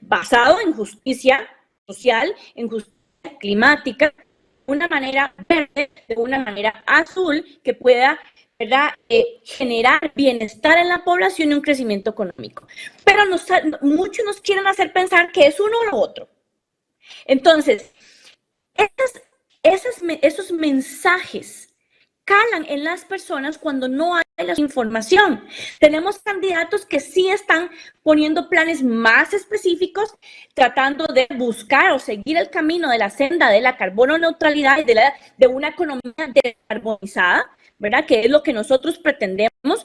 basado en justicia social, en justicia climática, de una manera verde, de una manera azul, que pueda, ¿verdad?, generar bienestar en la población y un crecimiento económico. Pero muchos nos quieren hacer pensar que es uno o lo otro. Entonces, esos mensajes calan en las personas cuando no hay la información. Tenemos candidatos que sí están poniendo planes más específicos, tratando de buscar o seguir el camino de la senda de la carbono neutralidad y de una economía descarbonizada, ¿verdad? Que es lo que nosotros pretendemos.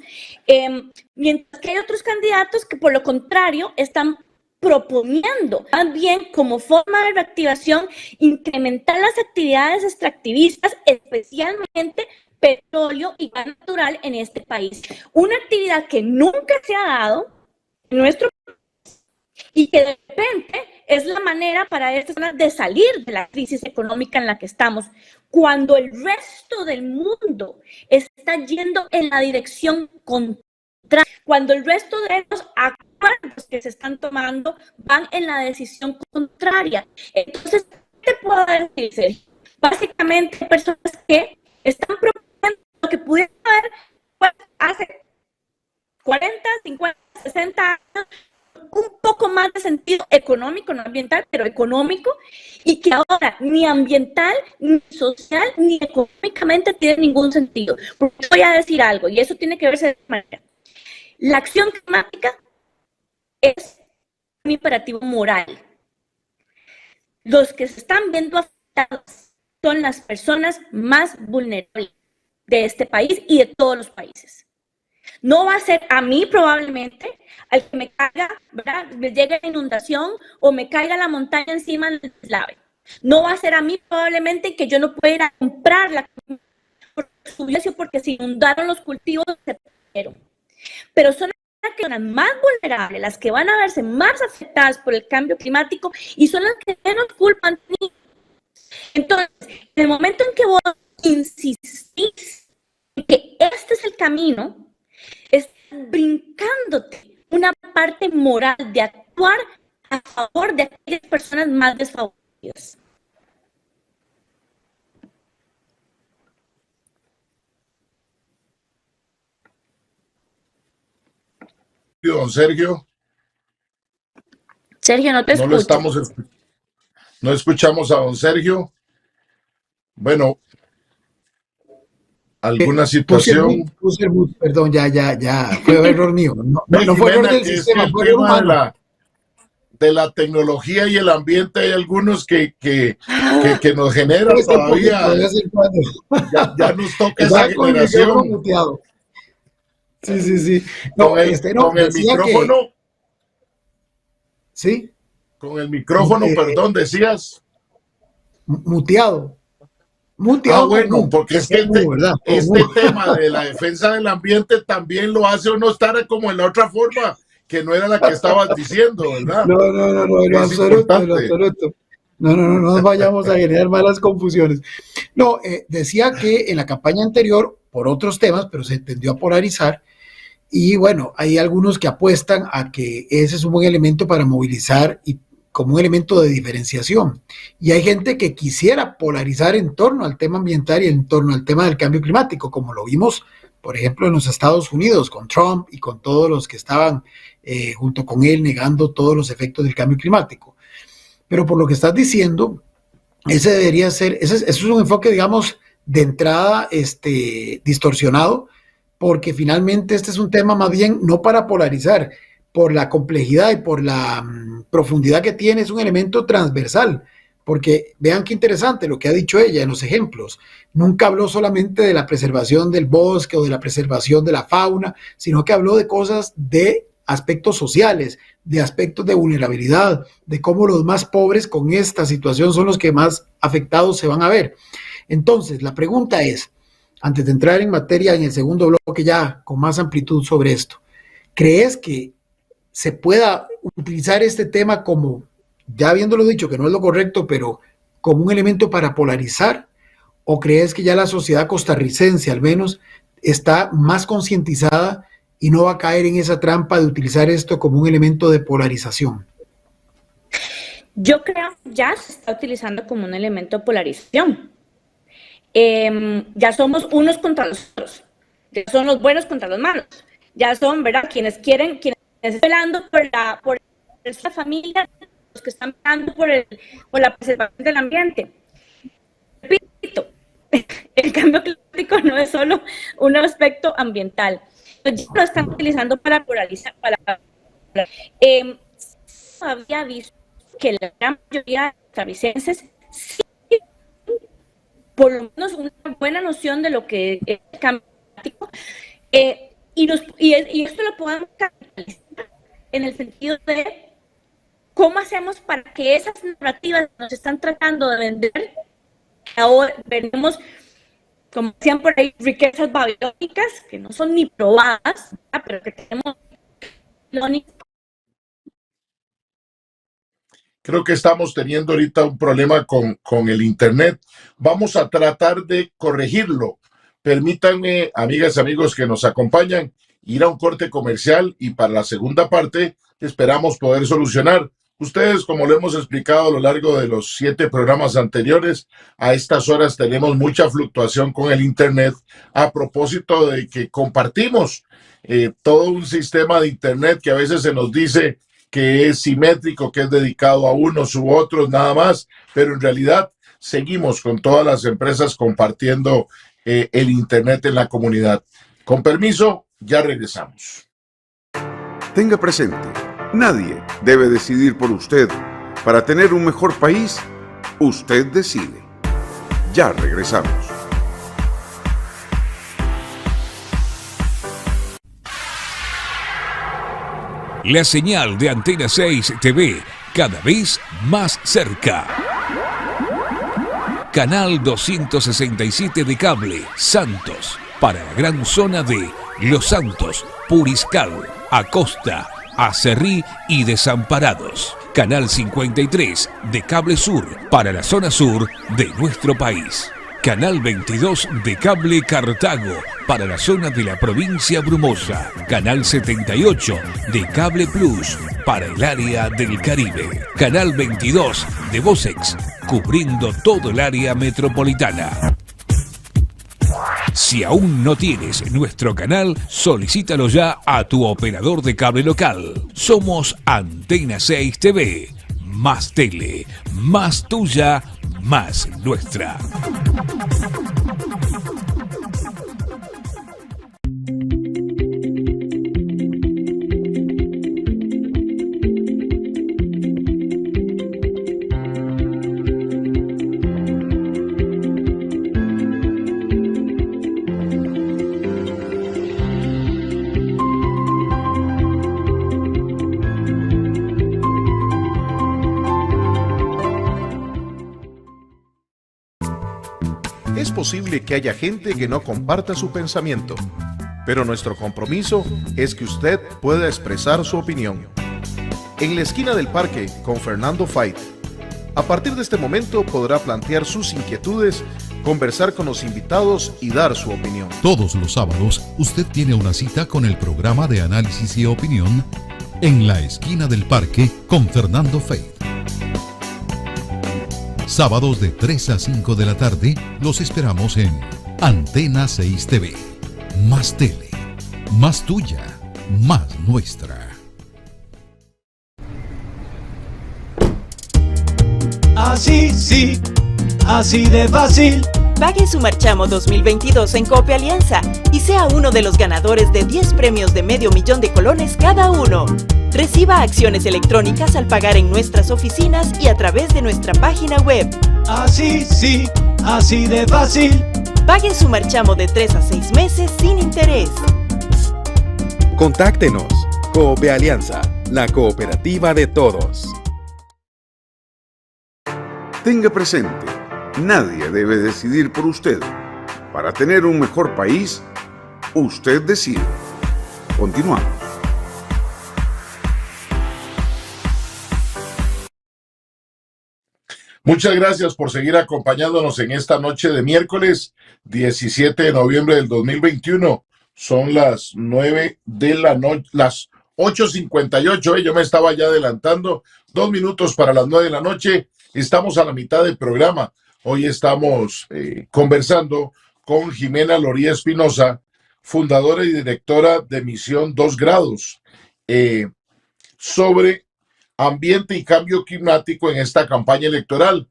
Mientras que hay otros candidatos que, por lo contrario, están proponiendo también como forma de reactivación incrementar las actividades extractivistas, especialmente petróleo y gas natural en este país. Una actividad que nunca se ha dado en nuestro país y que de repente es la manera para estas personas de salir de la crisis económica en la que estamos, cuando el resto del mundo está yendo en la dirección contraria, cuando el resto de los acuerdos que se están tomando van en la decisión contraria. Entonces, ¿qué te puedo decir, Sergio? Básicamente, personas que están proponiendo lo que pudiera haber hace 40, 50, 60 años, un poco más de sentido económico, no ambiental, pero económico, y que ahora ni ambiental, ni social, ni económicamente tiene ningún sentido. Porque voy a decir algo, y eso tiene que verse de esta manera. La acción climática es un imperativo moral. Los que se están viendo afectados son las personas más vulnerables de este país y de todos los países. No va a ser a mí probablemente, al que me caiga, ¿verdad? Me llegue la inundación o me caiga la montaña encima del deslave. No va a ser a mí probablemente que yo no pueda ir a comprar la comida por su precio porque se inundaron los cultivos, se perdieron. Pero son las personas más vulnerables, las que van a verse más afectadas por el cambio climático y son las que menos culpa han tenido. Entonces, en el momento en que vos insistís en que este es el camino, estás brincándote una parte moral de actuar a favor de aquellas personas más desfavorecidas. Don Sergio. Sergio, no te escucho. No escuchamos a don Sergio. Bueno, alguna situación. Perdón, ya, fue error mío. No fue error del sistema, fue error humano. De la tecnología y el ambiente hay algunos que nos generan todavía. Ya nos toca esa generación. Sí. Con el micrófono. Sí. Con el micrófono, perdón, decías. Muteado. Bueno, porque es que este tema de la defensa del ambiente también lo hace uno estar como en la otra forma, que no era la que estabas diciendo, ¿verdad? No, en lo absoluto. No nos vayamos a generar malas confusiones. No, decía que en la campaña anterior, por otros temas, pero se tendió a polarizar, y bueno, hay algunos que apuestan a que ese es un buen elemento para movilizar y como un elemento de diferenciación. Y hay gente que quisiera polarizar en torno al tema ambiental y en torno al tema del cambio climático, como lo vimos, por ejemplo, en los Estados Unidos, con Trump y con todos los que estaban junto con él negando todos los efectos del cambio climático. Pero por lo que estás diciendo, ese debería ser, ese es un enfoque, digamos, de entrada distorsionado, porque finalmente este es un tema más bien no para polarizar, por la complejidad y por la profundidad que tiene, es un elemento transversal, porque vean qué interesante lo que ha dicho ella en los ejemplos. Nunca habló solamente de la preservación del bosque o de la preservación de la fauna, sino que habló de cosas de aspectos sociales, de aspectos de vulnerabilidad, de cómo los más pobres con esta situación son los que más afectados se van a ver. Entonces, la pregunta es, antes de entrar en materia en el segundo bloque ya con más amplitud sobre esto, ¿crees que se pueda utilizar este tema como, ya habiéndolo dicho que no es lo correcto, pero como un elemento para polarizar? ¿O crees que ya la sociedad costarricense al menos está más concientizada y no va a caer en esa trampa de utilizar esto como un elemento de polarización? Yo creo que ya se está utilizando como un elemento de polarización. Ya somos unos contra los otros, ya son los buenos contra los malos, ya son, ¿verdad?, quienes están velando por la familia, los que están velando por la preservación del ambiente. Repito, el cambio climático no es solo un aspecto ambiental, ya lo están utilizando para polarizar. Había visto que la gran mayoría de costarricenses sí, por lo menos una buena noción de lo que es el cambio climático, y esto lo podemos capitalizar en el sentido de cómo hacemos para que esas narrativas que nos están tratando de vender, ahora vendemos, como decían por ahí, riquezas babilónicas que no son ni probadas, ¿verdad?, pero que tenemos Creo que estamos teniendo ahorita un problema con el Internet. Vamos a tratar de corregirlo. Permítanme, amigas y amigos que nos acompañan, ir a un corte comercial y para la segunda parte esperamos poder solucionar. Ustedes, como lo hemos explicado a lo largo de los 7 programas anteriores, a estas horas tenemos mucha fluctuación con el Internet a propósito de que compartimos todo un sistema de Internet que a veces se nos dice que es simétrico, que es dedicado a unos u otros nada más, pero en realidad seguimos con todas las empresas compartiendo el Internet en la comunidad. Con permiso, ya regresamos. Tenga presente, nadie debe decidir por usted. Para tener un mejor país, usted decide. Ya regresamos. La señal de Antena 6 TV, cada vez más cerca. Canal 267 de cable, Santos, para la gran zona de Los Santos, Puriscal, Acosta, Acerrí y Desamparados. Canal 53 de cable sur, para la zona sur de nuestro país. Canal 22 de cable Cartago, para la zona de la provincia Brumosa. Canal 78 de cable Plus, para el área del Caribe. Canal 22 de Vocex, cubriendo todo el área metropolitana. Si aún no tienes nuestro canal, solicítalo ya a tu operador de cable local. Somos Antena 6 TV. Más tele, más tuya, más nuestra. Es posible que haya gente que no comparta su pensamiento, pero nuestro compromiso es que usted pueda expresar su opinión. En la esquina del parque con Fernando Fait. A partir de este momento podrá plantear sus inquietudes, conversar con los invitados y dar su opinión. Todos los sábados usted tiene una cita con el programa de análisis y opinión En la esquina del parque con Fernando Fait. Sábados de 3 a 5 de la tarde los esperamos en Antena 6 TV. Más tele, más tuya, más nuestra. Así sí, así de fácil. Pague su marchamo 2022 en Cope Alianza y sea uno de los ganadores de 10 premios de $500,000 cada uno. Reciba acciones electrónicas al pagar en nuestras oficinas y a través de nuestra página web. Así sí, así de fácil. Pague su marchamo de 3 a 6 meses sin interés. Contáctenos. Cope Alianza, la cooperativa de todos. Tenga presente, nadie debe decidir por usted. Para tener un mejor país, usted decide. Continuamos. Muchas gracias por seguir acompañándonos en esta noche de miércoles 17 de noviembre del 2021. Son las 9 de la noche, las 8:58. Yo me estaba ya adelantando. 2 minutos para las 9 de la noche. Estamos a la mitad del programa. Hoy estamos conversando con Jimena Loría Espinosa, fundadora y directora de Misión 2 Grados, sobre ambiente y cambio climático en esta campaña electoral.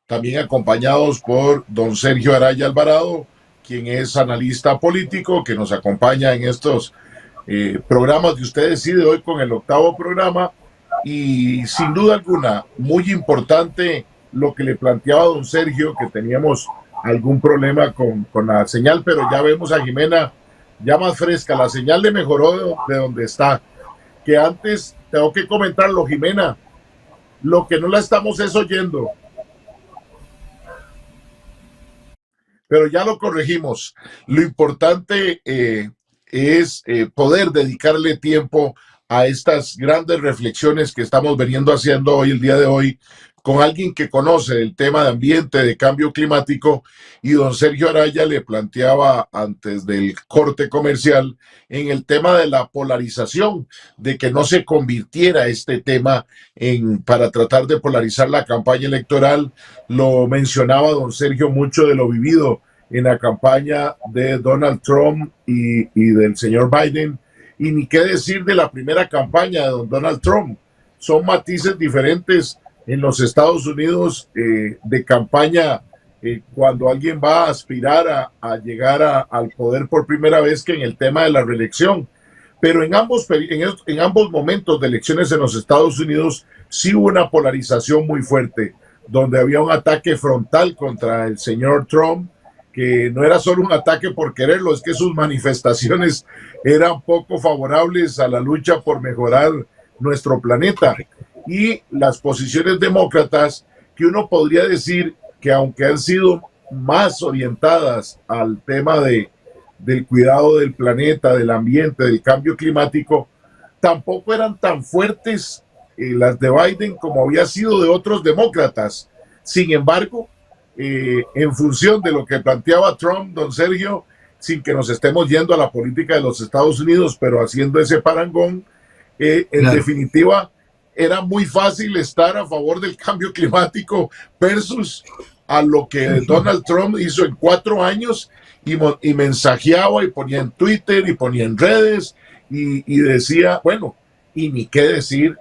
También acompañados por don Sergio Araya Alvarado, quien es analista político, que nos acompaña en estos programas de Usted Decide, hoy con el 8º programa. Y sin duda alguna, muy importante lo que le planteaba don Sergio, que teníamos algún problema con la señal, pero ya vemos a Jimena ya más fresca. La señal le mejoró de donde está. Que antes, tengo que comentarlo, Jimena, lo que no la estamos es oyendo. Pero ya lo corregimos. Lo importante es poder dedicarle tiempo a estas grandes reflexiones que estamos veniendo haciendo hoy, el día de hoy, con alguien que conoce el tema de ambiente, de cambio climático, y don Sergio Araya le planteaba antes del corte comercial en el tema de la polarización, de que no se convirtiera este tema para tratar de polarizar la campaña electoral. Lo mencionaba don Sergio mucho de lo vivido en la campaña de Donald Trump y del señor Biden, y ni qué decir de la primera campaña de don Donald Trump. Son matices diferentes en los Estados Unidos de campaña cuando alguien va a aspirar a llegar al poder por primera vez, que en el tema de la reelección. Pero en ambos momentos de elecciones en los Estados Unidos sí hubo una polarización muy fuerte, donde había un ataque frontal contra el señor Trump, que no era solo un ataque por quererlo, es que sus manifestaciones eran poco favorables a la lucha por mejorar nuestro planeta. Y las posiciones demócratas, que uno podría decir que aunque han sido más orientadas al tema del cuidado del planeta, del ambiente, del cambio climático, tampoco eran tan fuertes las de Biden como había sido de otros demócratas. Sin embargo, en función de lo que planteaba Trump, don Sergio, sin que nos estemos yendo a la política de los Estados Unidos, pero haciendo ese parangón, en definitiva, era muy fácil estar a favor del cambio climático versus a lo que Donald Trump hizo en 4 años y mensajeaba y ponía en Twitter y ponía en redes y decía, bueno, y ni qué decir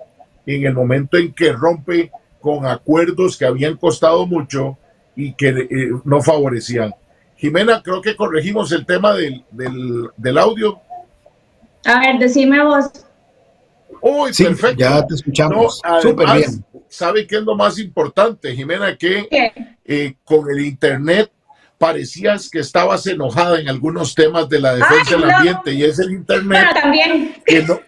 en el momento en que rompe con acuerdos que habían costado mucho y que no favorecían. Jimena, creo que corregimos el tema del audio. A ver, decime vos. Uy, sí, perfecto. Ya te escuchamos. No, súper bien. ¿Sabe qué es lo más importante, Jimena? Que con el internet parecías que estabas enojada en algunos temas de la defensa del ambiente, y es el internet. Pero también. Que no,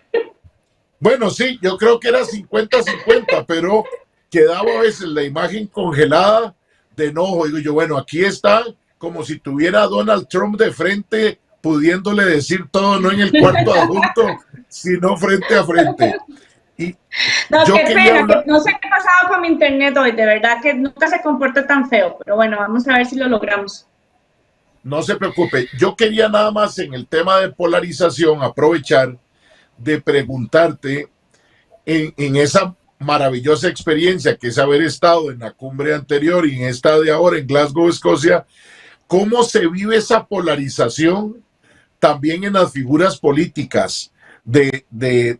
bueno, sí, yo creo que era 50-50, pero quedaba a veces la imagen congelada de enojo. Digo yo, bueno, aquí está como si tuviera a Donald Trump de frente, pudiéndole decir todo, no en el cuarto adjunto, sino frente a frente. Y no, qué pena, que no sé qué ha pasado con mi internet hoy, de verdad que nunca se comporta tan feo, pero bueno, vamos a ver si lo logramos. No se preocupe, yo quería nada más en el tema de polarización aprovechar de preguntarte en esa maravillosa experiencia que es haber estado en la cumbre anterior y en esta de ahora en Glasgow, Escocia, ¿cómo se vive esa polarización también en las figuras políticas de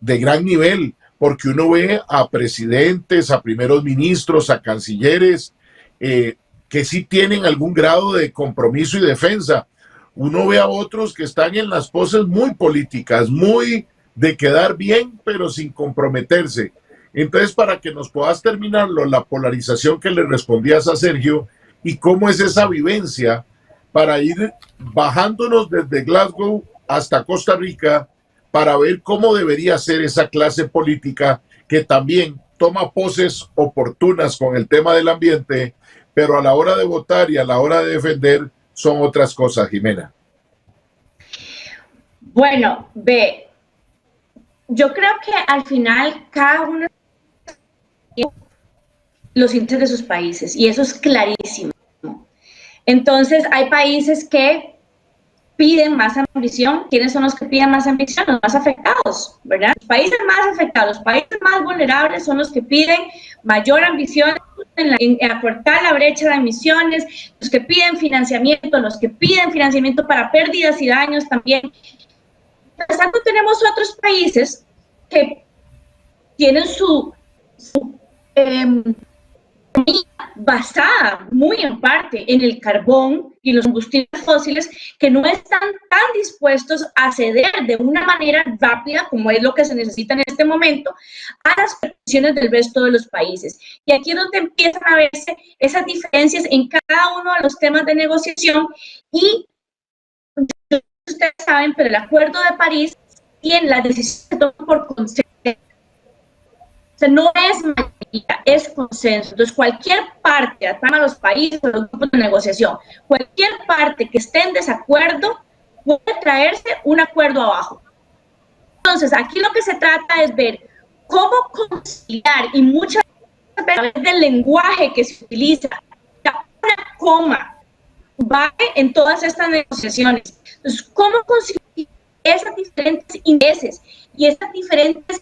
gran nivel? Porque uno ve a presidentes, a primeros ministros, a cancilleres, que sí tienen algún grado de compromiso y defensa. Uno ve a otros que están en las poses muy políticas, muy de quedar bien, pero sin comprometerse. Entonces, para que nos puedas terminarlo, la polarización que le respondías a Sergio, y cómo es esa vivencia para ir bajándonos desde Glasgow hasta Costa Rica, para ver cómo debería ser esa clase política que también toma poses oportunas con el tema del ambiente, pero a la hora de votar y a la hora de defender son otras cosas, Jimena. Bueno, yo creo que al final cada uno los intereses de sus países, y eso es clarísimo. Entonces hay países que piden más ambición. ¿Quiénes son los que piden más ambición? Los más afectados, ¿verdad? Los países más afectados, los países más vulnerables son los que piden mayor ambición en acortar la brecha de emisiones, los que piden financiamiento para pérdidas y daños también. Por tanto, tenemos otros países que tienen su basada muy en parte en el carbón y los combustibles fósiles, que no están tan dispuestos a ceder de una manera rápida, como es lo que se necesita en este momento, a las peticiones del resto de los países. Y aquí es donde empiezan a verse esas diferencias en cada uno de los temas de negociación. Y ustedes saben, pero el Acuerdo de París tiene la decisión por consenso. O sea, no es mayoría, es consenso. Entonces, cualquier parte, a los países o los grupos de negociación, cualquier parte que esté en desacuerdo puede traerse un acuerdo abajo. Entonces, aquí lo que se trata es ver cómo conciliar, y muchas veces a través del lenguaje que se utiliza, una coma va en todas estas negociaciones. Entonces, cómo conciliar esas diferentes intereses y esas diferentes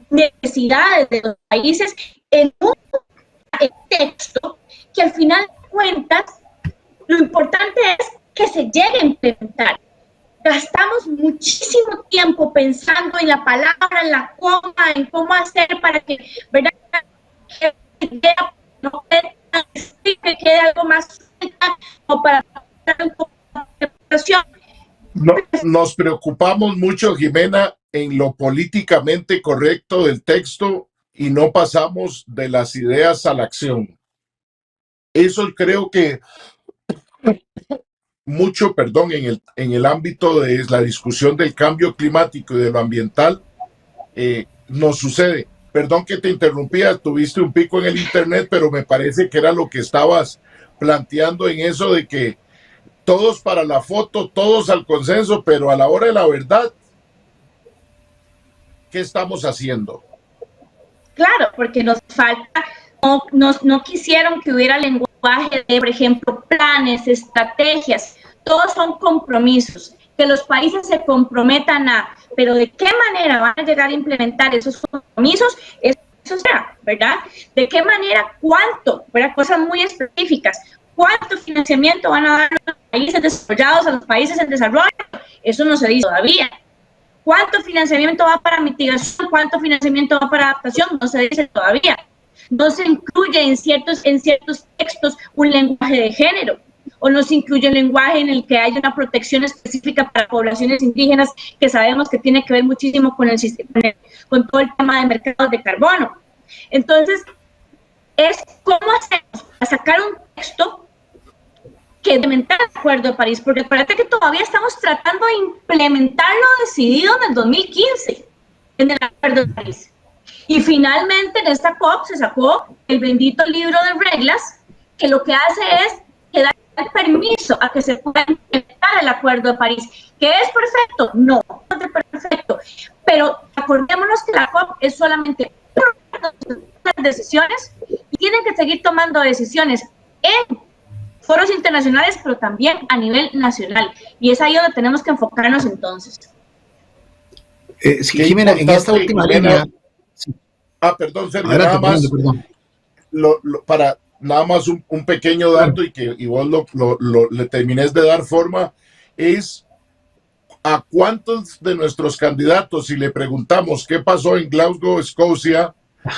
necesidades de los países en un texto que al final de cuentas lo importante es que se llegue a implementar. Gastamos muchísimo tiempo pensando en la palabra, en la coma, en cómo hacer para que, ¿verdad?, que quede algo más o para un poco de interpretación. No, nos preocupamos mucho, Jimena, en lo políticamente correcto del texto y no pasamos de las ideas a la acción. Eso creo que mucho, en el ámbito de la discusión del cambio climático y de lo ambiental, nos sucede. Perdón que te interrumpía, tuviste un pico en el internet, pero me parece que era lo que estabas planteando en eso de que todos para la foto, todos al consenso, pero a la hora de la verdad, ¿qué estamos haciendo? Claro, porque nos falta, no quisieron que hubiera lenguaje de, por ejemplo, planes, estrategias, todos son compromisos, que los países se comprometan pero ¿de qué manera van a llegar a implementar esos compromisos? Eso será, ¿verdad? ¿De qué manera? ¿Cuánto? ¿Verdad? Cosas muy específicas. ¿Cuánto financiamiento van a dar los países desarrollados a los países en desarrollo? Eso no se dice todavía. ¿Cuánto financiamiento va para mitigación? ¿Cuánto financiamiento va para adaptación? No se dice todavía. No se incluye en ciertos textos un lenguaje de género, o no se incluye un lenguaje en el que haya una protección específica para poblaciones indígenas, que sabemos que tiene que ver muchísimo con todo el tema de mercados de carbono. Entonces, es cómo hacemos para sacar un texto que implementar el Acuerdo de París, porque acuérdate que todavía estamos tratando de implementar lo decidido en el 2015 en el Acuerdo de París. Y finalmente en esta COP se sacó el bendito libro de reglas, que lo que hace es que da el permiso a que se pueda implementar el Acuerdo de París. ¿Que es perfecto? No, no es perfecto. Pero acordémonos que la COP es solamente unas decisiones y tienen que seguir tomando decisiones en foros internacionales, pero también a nivel nacional. Y es ahí donde tenemos que enfocarnos entonces. Sí, Jimena, en esta última línea... Sí. Perdón, Sergio, nada más, para nada más un pequeño dato y vos le terminés de dar forma, es a cuántos de nuestros candidatos, si le preguntamos qué pasó en Glasgow, Escocia,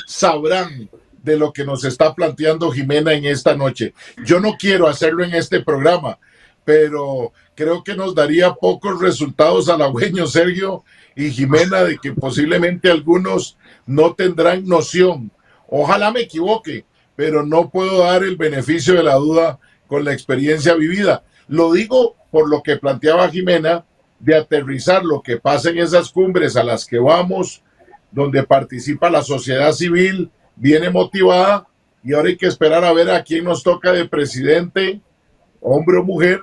sabrán de lo que nos está planteando Jimena en esta noche. Yo no quiero hacerlo en este programa, pero creo que nos daría pocos resultados halagüeños, Sergio y Jimena, de que posiblemente algunos no tendrán noción. Ojalá me equivoque, pero no puedo dar el beneficio de la duda con la experiencia vivida. Lo digo por lo que planteaba Jimena, de aterrizar lo que pasa en esas cumbres a las que vamos, donde participa la sociedad civil, viene motivada, y ahora hay que esperar a ver a quién nos toca de presidente, hombre o mujer,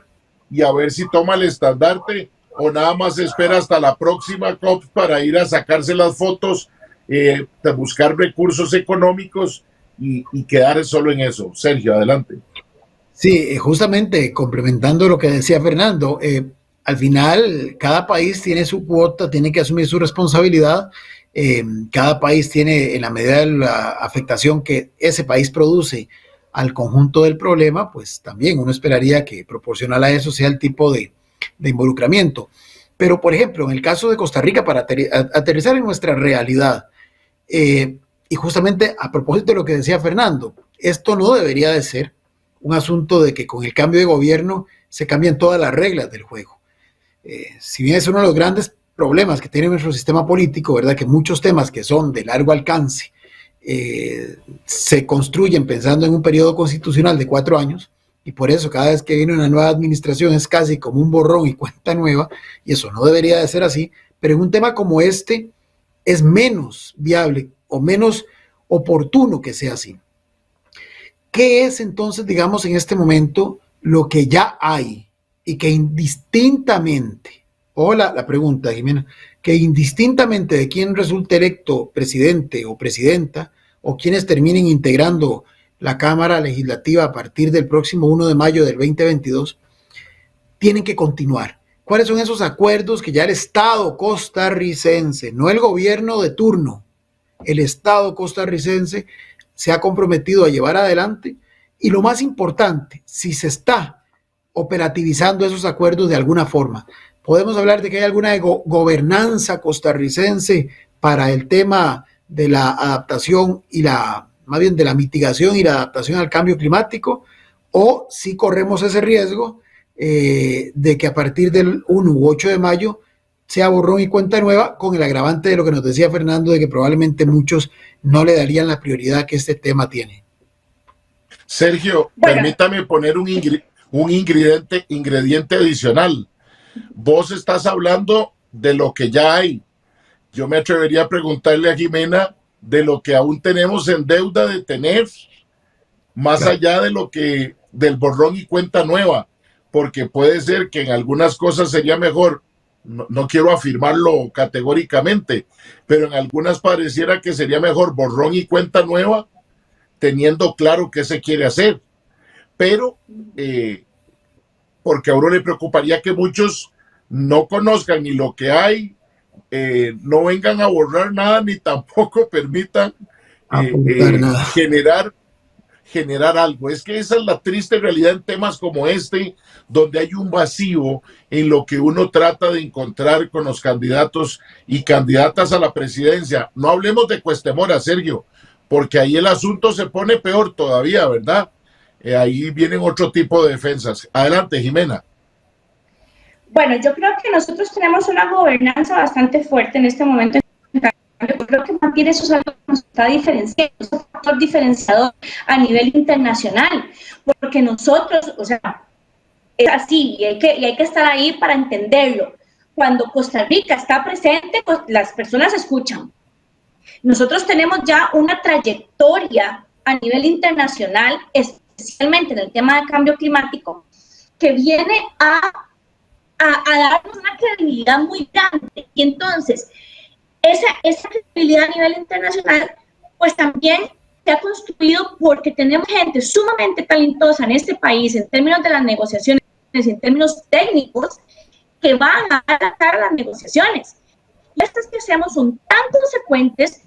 y a ver si toma el estandarte o nada más espera hasta la próxima COP para ir a sacarse las fotos, de buscar recursos económicos y quedar solo en eso. Sergio, adelante. Sí, justamente complementando lo que decía Fernando, al final cada país tiene su cuota, tiene que asumir su responsabilidad. Cada país tiene, en la medida de la afectación que ese país produce al conjunto del problema, pues también uno esperaría que proporcional a eso sea el tipo de involucramiento. Pero, por ejemplo, en el caso de Costa Rica, para aterrizar en nuestra realidad, y justamente a propósito de lo que decía Fernando, esto no debería de ser un asunto de que con el cambio de gobierno se cambien todas las reglas del juego. Si bien es uno de los grandes problemas que tiene nuestro sistema político, ¿verdad?, que muchos temas que son de largo alcance se construyen pensando en un periodo constitucional de 4 años, y por eso cada vez que viene una nueva administración es casi como un borrón y cuenta nueva, y eso no debería de ser así, pero en un tema como este es menos viable o menos oportuno que sea así. ¿Qué es entonces, digamos, en este momento lo que ya hay y que indistintamente o la pregunta, Jimena, que indistintamente de quién resulte electo presidente o presidenta, o quienes terminen integrando la Cámara Legislativa a partir del próximo 1 de mayo del 2022, tienen que continuar. ¿Cuáles son esos acuerdos que ya el Estado costarricense, no el gobierno de turno, el Estado costarricense se ha comprometido a llevar adelante? Y lo más importante, si se está operativizando esos acuerdos de alguna forma. Podemos hablar de que hay alguna gobernanza costarricense para el tema de la adaptación y más bien de la mitigación y la adaptación al cambio climático, o si corremos ese riesgo de que a partir del 1 u 8 de mayo sea borrón y cuenta nueva, con el agravante de lo que nos decía Fernando, de que probablemente muchos no le darían la prioridad que este tema tiene. Sergio, permítame poner un ingrediente adicional. Vos estás hablando de lo que ya hay. Yo me atrevería a preguntarle a Jimena de lo que aún tenemos en deuda de tener, más allá de lo que del borrón y cuenta nueva, porque puede ser que en algunas cosas sería mejor, no quiero afirmarlo categóricamente, pero en algunas pareciera que sería mejor borrón y cuenta nueva, teniendo claro qué se quiere hacer. Pero porque a uno le preocuparía que muchos no conozcan ni lo que hay, no vengan a borrar nada, ni tampoco permitan generar algo. Es que esa es la triste realidad en temas como este, donde hay un vacío en lo que uno trata de encontrar con los candidatos y candidatas a la presidencia. No hablemos de Cuestemora, Sergio, porque ahí el asunto se pone peor todavía, ¿verdad? Ahí vienen otro tipo de defensas. Adelante, Jimena. Bueno, yo creo que nosotros tenemos una gobernanza bastante fuerte en este momento. Yo creo que más bien eso es algo que nos está diferenciando, es un factor diferenciador a nivel internacional, porque nosotros, o sea, es así y hay que estar ahí para entenderlo. Cuando Costa Rica está presente, pues las personas escuchan. Nosotros tenemos ya una trayectoria a nivel internacional, especialmente en el tema de cambio climático, que viene a darnos una credibilidad muy grande. Y entonces, esa credibilidad a nivel internacional, pues también se ha construido porque tenemos gente sumamente talentosa en este país en términos de las negociaciones, en términos técnicos, que van a dar la cara a las negociaciones. Y estas que hacemos son tan consecuentes,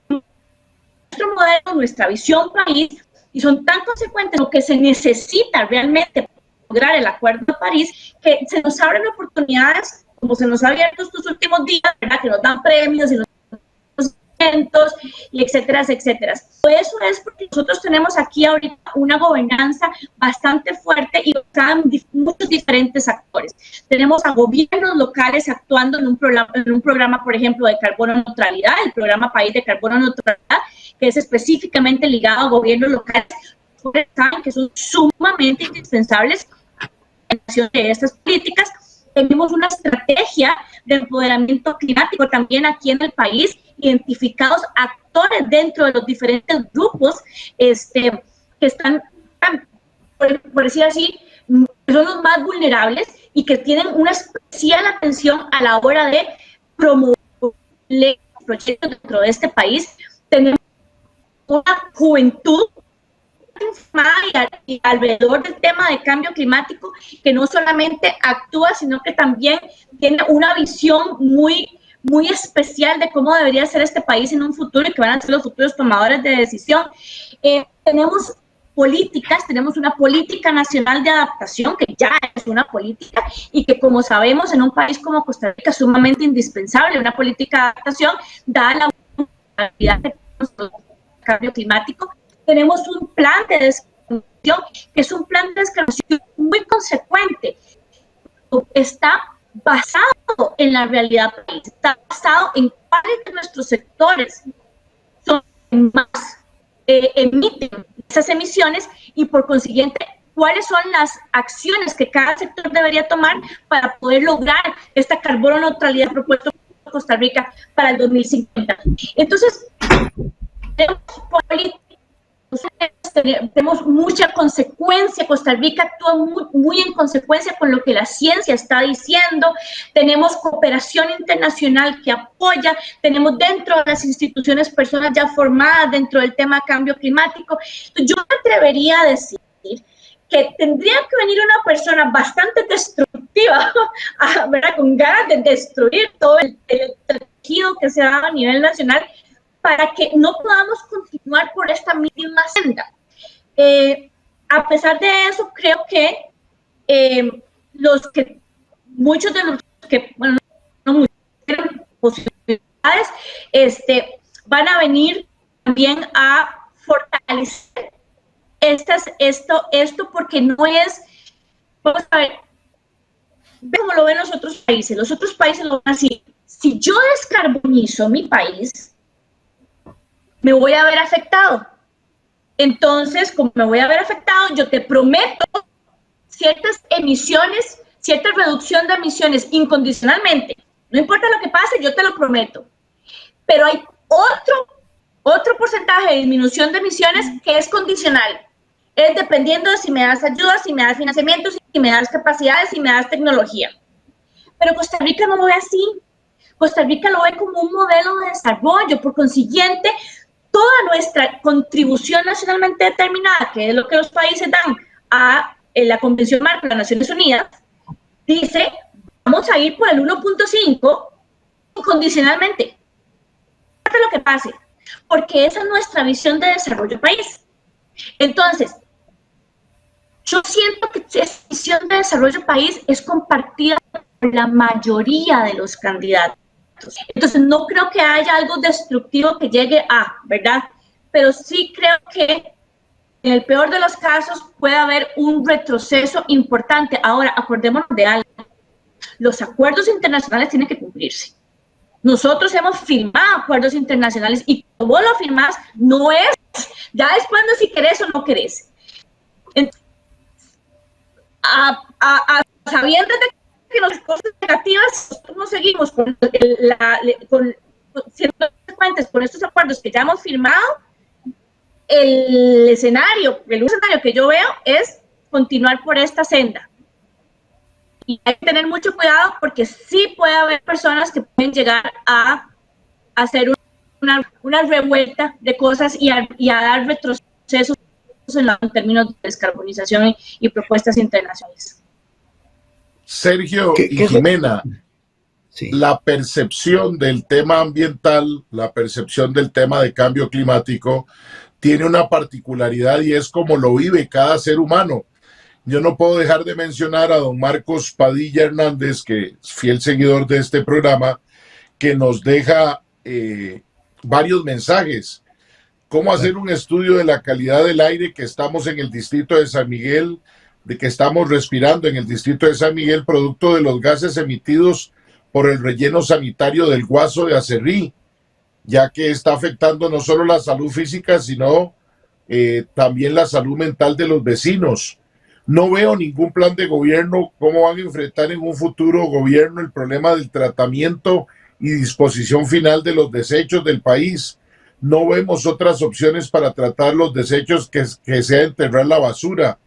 nuestro modelo, nuestra visión país, y son tan consecuentes lo que se necesita realmente para lograr el Acuerdo de París, que se nos abren oportunidades, como se nos ha abierto estos últimos días, ¿verdad? Que nos dan premios y nos dan eventos, y etcétera, etcétera. Eso es porque nosotros tenemos aquí ahorita una gobernanza bastante fuerte y están muchos diferentes actores. Tenemos a gobiernos locales actuando en un programa, por ejemplo, de carbono neutralidad, el programa País de Carbono Neutralidad, que es específicamente ligado a gobiernos locales, que son sumamente indispensables en la de estas políticas. Tenemos una estrategia de empoderamiento climático también aquí en el país, identificados actores dentro de los diferentes grupos que están, por decir así, son los más vulnerables y que tienen una especial atención a la hora de promover proyectos dentro de este país. Tenemos una juventud informada y alrededor del tema de cambio climático que no solamente actúa, sino que también tiene una visión muy especial de cómo debería ser este país en un futuro y que van a ser los futuros tomadores de decisión. Tenemos políticas, tenemos una política nacional de adaptación que ya es una política y que, como sabemos, en un país como Costa Rica es sumamente indispensable una política de adaptación dada la vulnerabilidad del cambio climático. Tenemos un plan de descarbonización que es un plan de descarbonización muy consecuente. Está basado en la realidad del país, está basado en cuáles de nuestros sectores son más emiten esas emisiones y por consiguiente cuáles son las acciones que cada sector debería tomar para poder lograr esta carbono neutralidad propuesta por Costa Rica para el 2050. Entonces, tenemos políticas tenemos mucha consecuencia. Costa Rica actúa muy en consecuencia con lo que la ciencia está diciendo. Tenemos cooperación internacional que apoya, tenemos dentro de las instituciones personas ya formadas dentro del tema cambio climático. Yo me atrevería a decir que tendría que venir una persona bastante destructiva, ¿verdad?, con ganas de destruir todo el tejido que se da a nivel nacional, para que no podamos continuar por esta misma senda. A pesar de eso, creo que muchos de los que, bueno, no muchos, tienen posibilidades, van a venir también a fortalecer esto, porque no es, vamos a ver, ve cómo lo ven los otros países. Los otros países lo ven así: si yo descarbonizo mi país, me voy a ver afectado. Entonces, como me voy a ver afectado, yo te prometo ciertas emisiones, cierta reducción de emisiones incondicionalmente. No importa lo que pase, yo te lo prometo. Pero hay otro porcentaje de disminución de emisiones que es condicional. Es dependiendo de si me das ayuda, si me das financiamiento, si me das capacidades, si me das tecnología. Pero Costa Rica no lo ve así. Costa Rica lo ve como un modelo de desarrollo. Por consiguiente, toda nuestra contribución nacionalmente determinada, que es lo que los países dan a la Convención Marco de las Naciones Unidas, dice: vamos a ir por el 1.5 incondicionalmente. No importa lo que pase, porque esa es nuestra visión de desarrollo del país. Entonces, yo siento que esa visión de desarrollo del país es compartida por la mayoría de los candidatos. Entonces, no creo que haya algo destructivo que llegue a, ¿verdad? Pero sí creo que en el peor de los casos puede haber un retroceso importante. Ahora, acordémonos de algo: los acuerdos internacionales tienen que cumplirse. Nosotros hemos firmado acuerdos internacionales y como vos lo firmás, no es, ya después no si querés o no querés. Sabiendo de que las cosas negativas, nosotros no seguimos con ciertas consecuencias con estos acuerdos que ya hemos firmado, el escenario que yo veo es continuar por esta senda. Y hay que tener mucho cuidado, porque sí puede haber personas que pueden llegar a hacer una revuelta de cosas y a dar retrocesos en términos de descarbonización y propuestas internacionales. Sergio y Jimena, sí, la percepción del tema ambiental, la percepción del tema de cambio climático tiene una particularidad, y es como lo vive cada ser humano. Yo no puedo dejar de mencionar a don Marcos Padilla Hernández, que es fiel seguidor de este programa, que nos deja varios mensajes. Cómo hacer un estudio de la calidad del aire que estamos en el distrito de San Miguel, de que estamos respirando en el distrito de San Miguel, producto de los gases emitidos por el relleno sanitario del Guaso de Acerrí, ya que está afectando no solo la salud física, sino también la salud mental de los vecinos. No veo ningún plan de gobierno cómo van a enfrentar en un futuro gobierno el problema del tratamiento y disposición final de los desechos del país. No vemos otras opciones para tratar los desechos que sea enterrar la basura.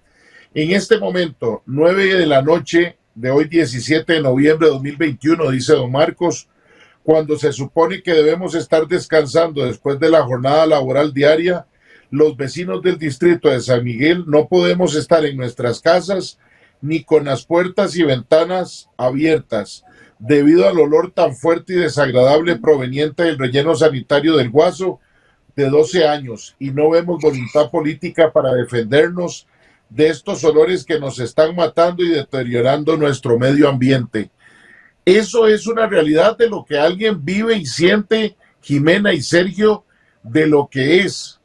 En este momento, 9 de la noche de hoy, 17 de noviembre de 2021, dice don Marcos, cuando se supone que debemos estar descansando después de la jornada laboral diaria, los vecinos del distrito de San Miguel no podemos estar en nuestras casas ni con las puertas y ventanas abiertas, debido al olor tan fuerte y desagradable proveniente del relleno sanitario del Guaso de 12 años, y no vemos voluntad política para defendernos de estos olores que nos están matando y deteriorando nuestro medio ambiente. Eso es una realidad de lo que alguien vive y siente, Jimena y Sergio, de lo que es,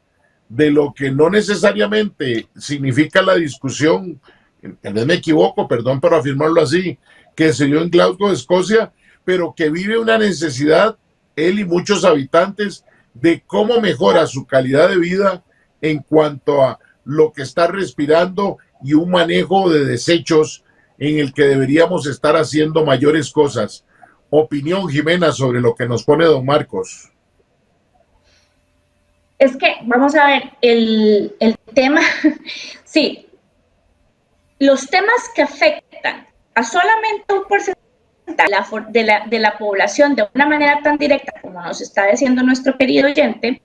de lo que no necesariamente significa la discusión, tal vez me equivoco, perdón por afirmarlo así, que se dio en Glasgow, Escocia, pero que vive una necesidad, él y muchos habitantes, de cómo mejora su calidad de vida en cuanto a lo que está respirando y un manejo de desechos en el que deberíamos estar haciendo mayores cosas. Opinión, Jimena, sobre lo que nos pone don Marcos. Es que, vamos a ver, el tema, sí, los temas que afectan a solamente un porcentaje de la población de una manera tan directa como nos está diciendo nuestro querido oyente,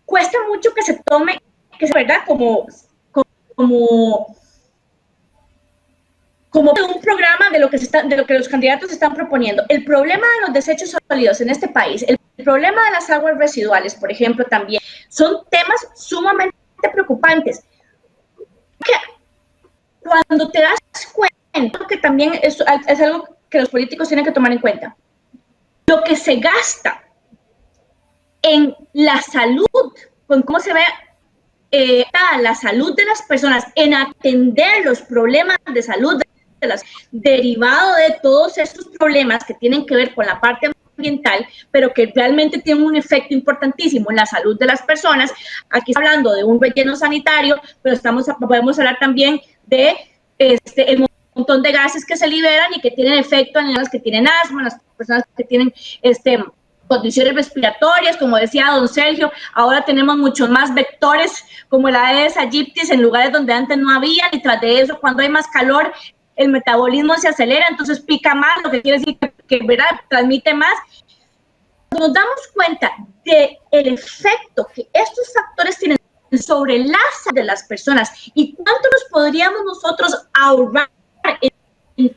cuesta mucho que se tome, que es verdad, como un programa de lo que los candidatos están proponiendo. El problema de los desechos sólidos en este país, el problema de las aguas residuales, por ejemplo, también son temas sumamente preocupantes. Que cuando te das cuenta, que también es algo que los políticos tienen que tomar en cuenta, lo que se gasta en la salud, con cómo se ve la salud de las personas, en atender los problemas de salud derivado de todos estos problemas que tienen que ver con la parte ambiental, pero que realmente tienen un efecto importantísimo en la salud de las personas. Aquí estamos hablando de un relleno sanitario, pero podemos hablar también de el montón de gases que se liberan y que tienen efecto en las que tienen asma, en las personas que tienen condiciones respiratorias, como decía don Sergio. Ahora tenemos muchos más vectores como el Aedes aegypti en lugares donde antes no había, y tras de eso, cuando hay más calor, el metabolismo se acelera, entonces pica más, lo que quiere decir que ¿verdad?, transmite más. Nos damos cuenta del efecto que estos factores tienen sobre la salud de las personas y cuánto nos podríamos nosotros ahorrar de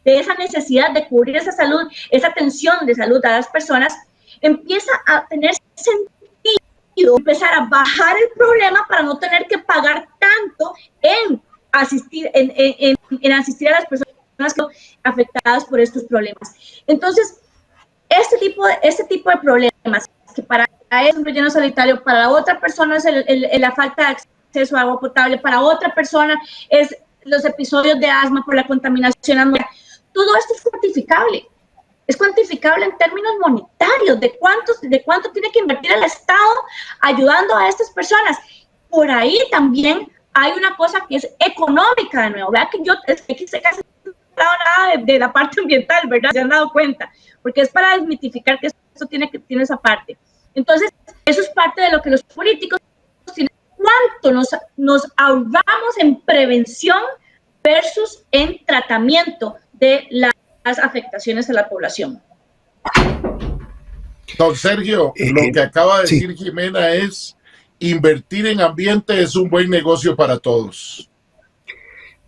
esa necesidad de cubrir esa salud, esa atención de salud a las personas, empieza a tener sentido empezar a bajar el problema para no tener que pagar tanto en asistir a las personas afectadas por estos problemas. Entonces, este tipo de problemas, que para es un relleno sanitario, para la otra persona es la falta de acceso a agua potable, para otra persona es los episodios de asma por la contaminación atmosférica. Todo esto es cuantificable en términos monetarios, de cuánto tiene que invertir el Estado ayudando a estas personas. Por ahí también hay una cosa que es económica, de nuevo. Vea que aquí se casi no he hablado nada de la parte ambiental, ¿verdad? Se han dado cuenta, porque es para desmitificar que esto tiene esa parte. Entonces, eso es parte de lo que los políticos tienen. ¿Cuánto nos ahorramos en prevención versus en tratamiento de las afectaciones a la población? Don Sergio, lo que acaba de decir Jimena es: invertir en ambiente es un buen negocio para todos.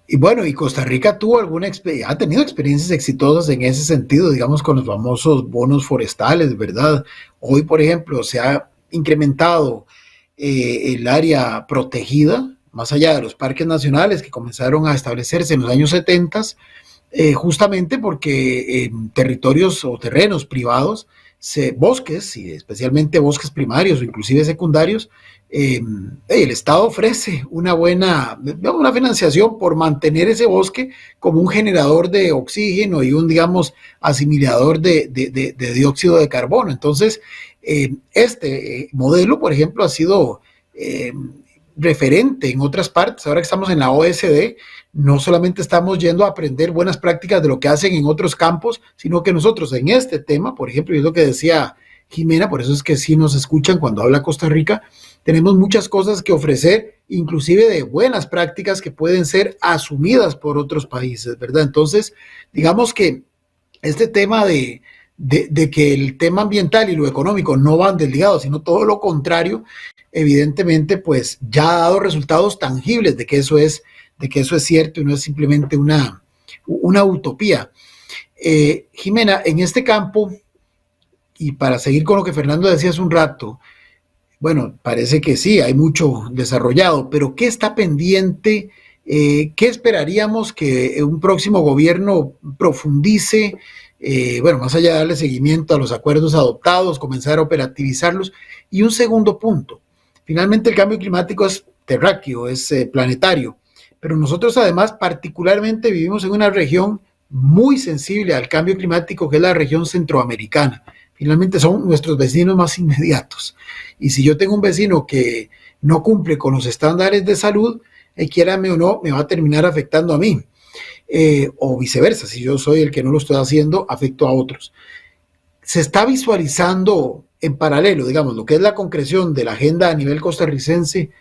Y bueno, y Costa Rica ha tenido experiencias exitosas en ese sentido, digamos, con los famosos bonos forestales, ¿verdad? Hoy, por ejemplo, se ha incrementado el área protegida, más allá de los parques nacionales que comenzaron a establecerse en los años 70, justamente porque en territorios o terrenos privados, bosques, y especialmente bosques primarios o inclusive secundarios, el Estado ofrece una financiación por mantener ese bosque como un generador de oxígeno y un, digamos, asimilador de dióxido de carbono. Entonces, este modelo, por ejemplo, ha sido referente en otras partes. Ahora que estamos en la OSD, no solamente estamos yendo a aprender buenas prácticas de lo que hacen en otros campos, sino que nosotros en este tema, por ejemplo, y es lo que decía Jimena, por eso es que sí nos escuchan cuando habla Costa Rica, tenemos muchas cosas que ofrecer, inclusive de buenas prácticas que pueden ser asumidas por otros países, ¿verdad? Entonces, digamos que este tema de que el tema ambiental y lo económico no van desligados, sino todo lo contrario, evidentemente, pues ya ha dado resultados tangibles de que eso es cierto y no es simplemente una utopía. Jimena, en este campo, y para seguir con lo que Fernando decía hace un rato, bueno, parece que sí, hay mucho desarrollado, pero ¿qué está pendiente? ¿Qué esperaríamos que un próximo gobierno profundice? Más allá de darle seguimiento a los acuerdos adoptados, comenzar a operativizarlos. Y un segundo punto, finalmente el cambio climático es terráqueo, es planetario, pero nosotros además particularmente vivimos en una región muy sensible al cambio climático, que es la región centroamericana. Finalmente son nuestros vecinos más inmediatos. Y si yo tengo un vecino que no cumple con los estándares de salud, quiérame o no, me va a terminar afectando a mí. O viceversa, si yo soy el que no lo estoy haciendo, afecto a otros. Se está visualizando en paralelo, digamos, lo que es la concreción de la agenda a nivel costarricense,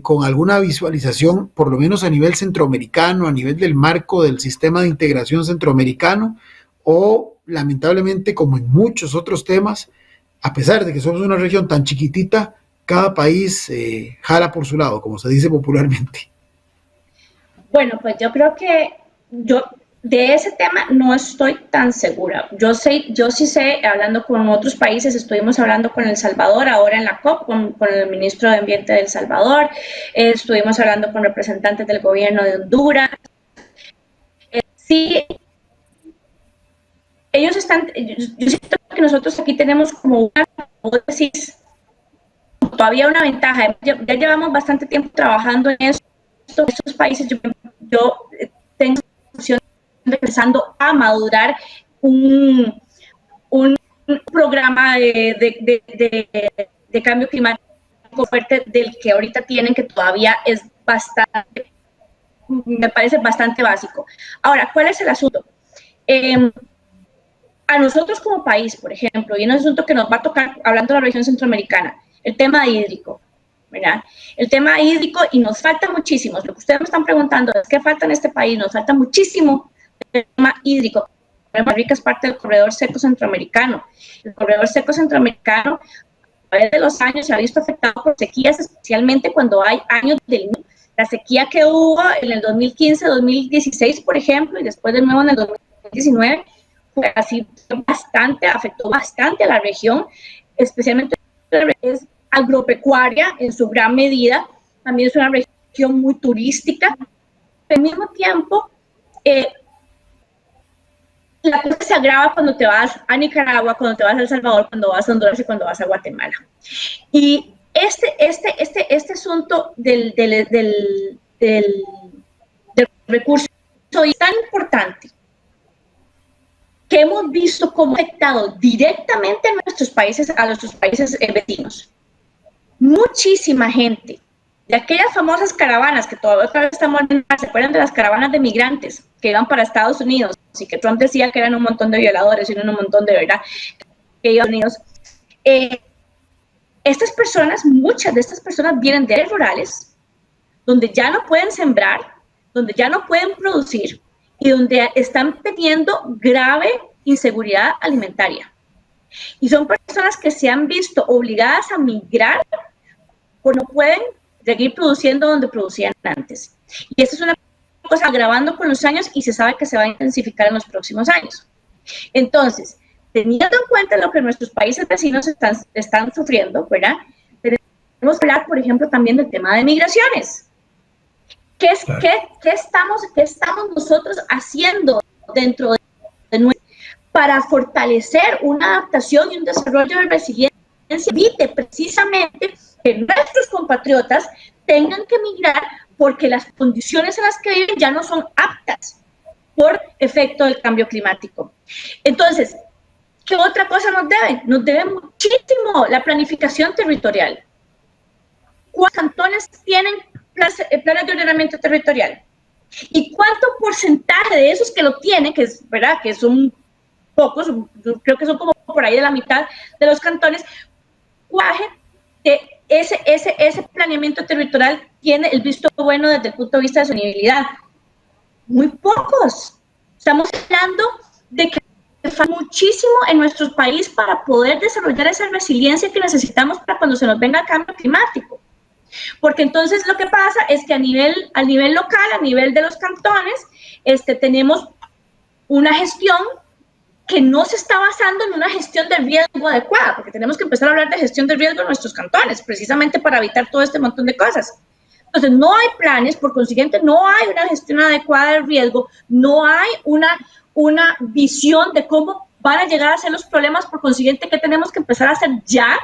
con alguna visualización, por lo menos a nivel centroamericano, a nivel del marco del sistema de integración centroamericano, o lamentablemente, como en muchos otros temas, a pesar de que somos una región tan chiquitita, cada país jala por su lado, como se dice popularmente. Bueno, pues yo creo que de ese tema no estoy tan segura. Yo sí sé, hablando con otros países, estuvimos hablando con El Salvador, ahora en la COP, con el ministro de Ambiente de El Salvador, estuvimos hablando con representantes del gobierno de Honduras. Sí, ellos están, yo siento que nosotros aquí tenemos como todavía una ventaja. Ya llevamos bastante tiempo trabajando en esto. En estos países yo tengo la función de empezando a madurar un programa de cambio climático fuerte del que ahorita tienen, que todavía es bastante, me parece bastante básico. Ahora, ¿cuál es el asunto? A nosotros como país, por ejemplo, y un asunto que nos va a tocar, hablando de la región centroamericana, el tema hídrico, ¿verdad? El tema hídrico, y nos falta muchísimo. Lo que ustedes me están preguntando es qué falta en este país. Nos falta muchísimo el tema hídrico. Costa Rica es parte del corredor seco centroamericano. El corredor seco centroamericano, a través de los años, se ha visto afectado por sequías, especialmente cuando hay años del niño. La sequía que hubo en el 2015-2016, por ejemplo, y después de nuevo en el 2019, fue así afectó bastante a la región, especialmente es agropecuaria en su gran medida, también es una región muy turística, pero al mismo tiempo la cosa se agrava cuando te vas a Nicaragua, cuando te vas a El Salvador, cuando vas a Honduras y cuando vas a Guatemala. Y este asunto del recurso es tan importante que hemos visto cómo ha afectado directamente a nuestros países vecinos. Muchísima gente de aquellas famosas caravanas que todavía estamos viendo, ¿se acuerdan de las caravanas de migrantes que iban para Estados Unidos? Y que Trump decía que eran un montón de violadores y un montón de verdad que iban a Estados Unidos. Estas personas, muchas de estas personas vienen de áreas rurales, donde ya no pueden sembrar, donde ya no pueden producir y donde están teniendo grave inseguridad alimentaria. Y son personas que se han visto obligadas a migrar porque no pueden seguir produciendo donde producían antes. Y esto es una cosa agravando con los años y se sabe que se va a intensificar en los próximos años. Entonces, teniendo en cuenta lo que nuestros países vecinos están sufriendo, ¿verdad? Tenemos que hablar, por ejemplo, también del tema de migraciones. ¿Qué estamos nosotros haciendo dentro de para fortalecer una adaptación y un desarrollo de resiliencia? Evite precisamente que nuestros compatriotas tengan que migrar porque las condiciones en las que viven ya no son aptas por efecto del cambio climático. Entonces, ¿qué otra cosa nos debe? Nos debe muchísimo la planificación territorial. ¿Cuántos cantones tienen planes de ordenamiento territorial? ¿Y cuánto porcentaje de esos que lo tienen, que es verdad que son pocos, creo que son como por ahí de la mitad de los cantones, de ese planeamiento territorial tiene el visto bueno desde el punto de vista de sostenibilidad? Muy pocos. Estamos hablando de que falta muchísimo en nuestro país para poder desarrollar esa resiliencia que necesitamos para cuando se nos venga el cambio climático. Porque entonces lo que pasa es que a nivel local, a nivel de los cantones, tenemos una gestión que no se está basando en una gestión de riesgo adecuada, porque tenemos que empezar a hablar de gestión de riesgo en nuestros cantones, precisamente para evitar todo este montón de cosas. Entonces, no hay planes, por consiguiente, no hay una gestión adecuada del riesgo, no hay una visión de cómo van a llegar a ser los problemas, por consiguiente, ¿qué tenemos que empezar a hacer ya?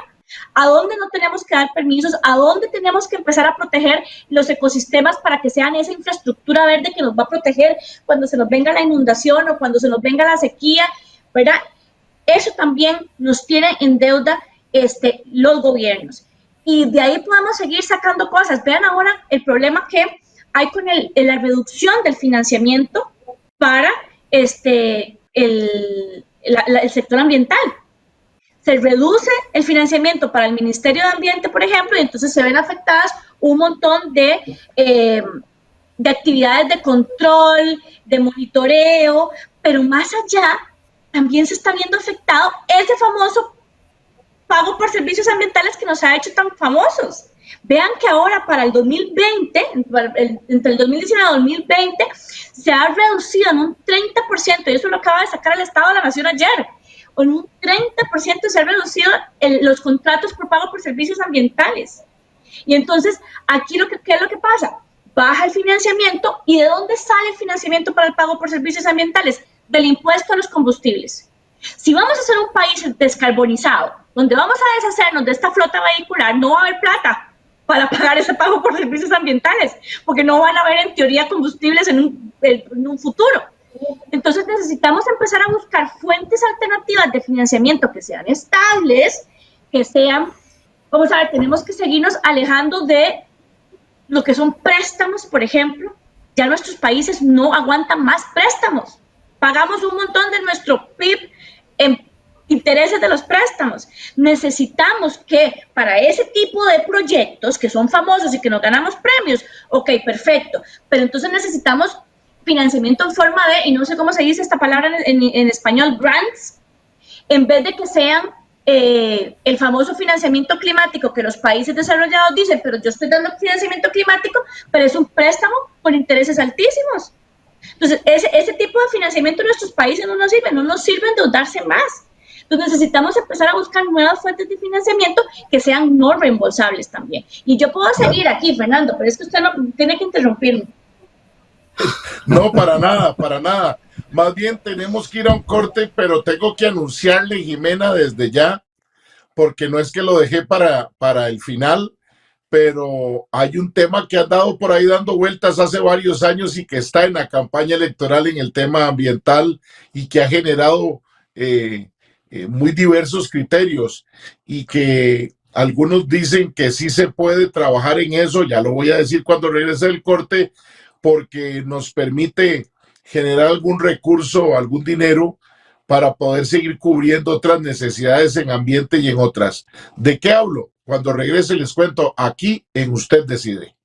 ¿A dónde no tenemos que dar permisos? ¿A dónde tenemos que empezar a proteger los ecosistemas para que sean esa infraestructura verde que nos va a proteger cuando se nos venga la inundación o cuando se nos venga la sequía, ¿verdad? Eso también nos tiene en deuda los gobiernos. Y de ahí podemos seguir sacando cosas. Vean ahora el problema que hay con la reducción del financiamiento para el sector ambiental. se reduce el financiamiento para el Ministerio de Ambiente, por ejemplo, y entonces se ven afectadas un montón de actividades de control, de monitoreo, pero más allá también se está viendo afectado ese famoso pago por servicios ambientales que nos ha hecho tan famosos. Vean que ahora para el 2020, entre el 2019 y el 2020, se ha reducido en un 30%, y eso lo acaba de sacar el Estado de la Nación ayer, en un 30% se han reducido los contratos por pago por servicios ambientales. Y entonces, aquí ¿qué es lo que pasa? Baja el financiamiento. ¿Y de dónde sale el financiamiento para el pago por servicios ambientales? Del impuesto a los combustibles. Si vamos a ser un país descarbonizado, donde vamos a deshacernos de esta flota vehicular, no va a haber plata para pagar ese pago por servicios ambientales, porque no van a haber, en teoría, combustibles en un futuro. Entonces necesitamos empezar a buscar fuentes alternativas de financiamiento que sean estables, que sean, vamos a ver, tenemos que seguirnos alejando de lo que son préstamos, por ejemplo. Ya nuestros países no aguantan más préstamos. Pagamos un montón de nuestro PIB en intereses de los préstamos. Necesitamos que para ese tipo de proyectos que son famosos y que nos ganamos premios, ok, perfecto, pero entonces necesitamos financiamiento en forma de, y no sé cómo se dice esta palabra en español, grants, en vez de que sean el famoso financiamiento climático que los países desarrollados dicen, pero yo estoy dando financiamiento climático, pero es un préstamo con intereses altísimos. Entonces, ese tipo de financiamiento en nuestros países no nos sirve endeudarse más. Entonces, necesitamos empezar a buscar nuevas fuentes de financiamiento que sean no reembolsables también. Y yo puedo seguir aquí, Fernando, pero es que usted no tiene que interrumpirme. No, para nada, para nada. Más bien tenemos que ir a un corte, pero tengo que anunciarle, Jimena, desde ya, porque no es que lo dejé para el final, pero hay un tema que ha dado por ahí dando vueltas hace varios años y que está en la campaña electoral en el tema ambiental y que ha generado muy diversos criterios y que algunos dicen que sí se puede trabajar en eso, ya lo voy a decir cuando regrese el corte, porque nos permite generar algún recurso, algún dinero para poder seguir cubriendo otras necesidades en ambiente y en otras. ¿De qué hablo? Cuando regrese les cuento aquí en Usted Decide.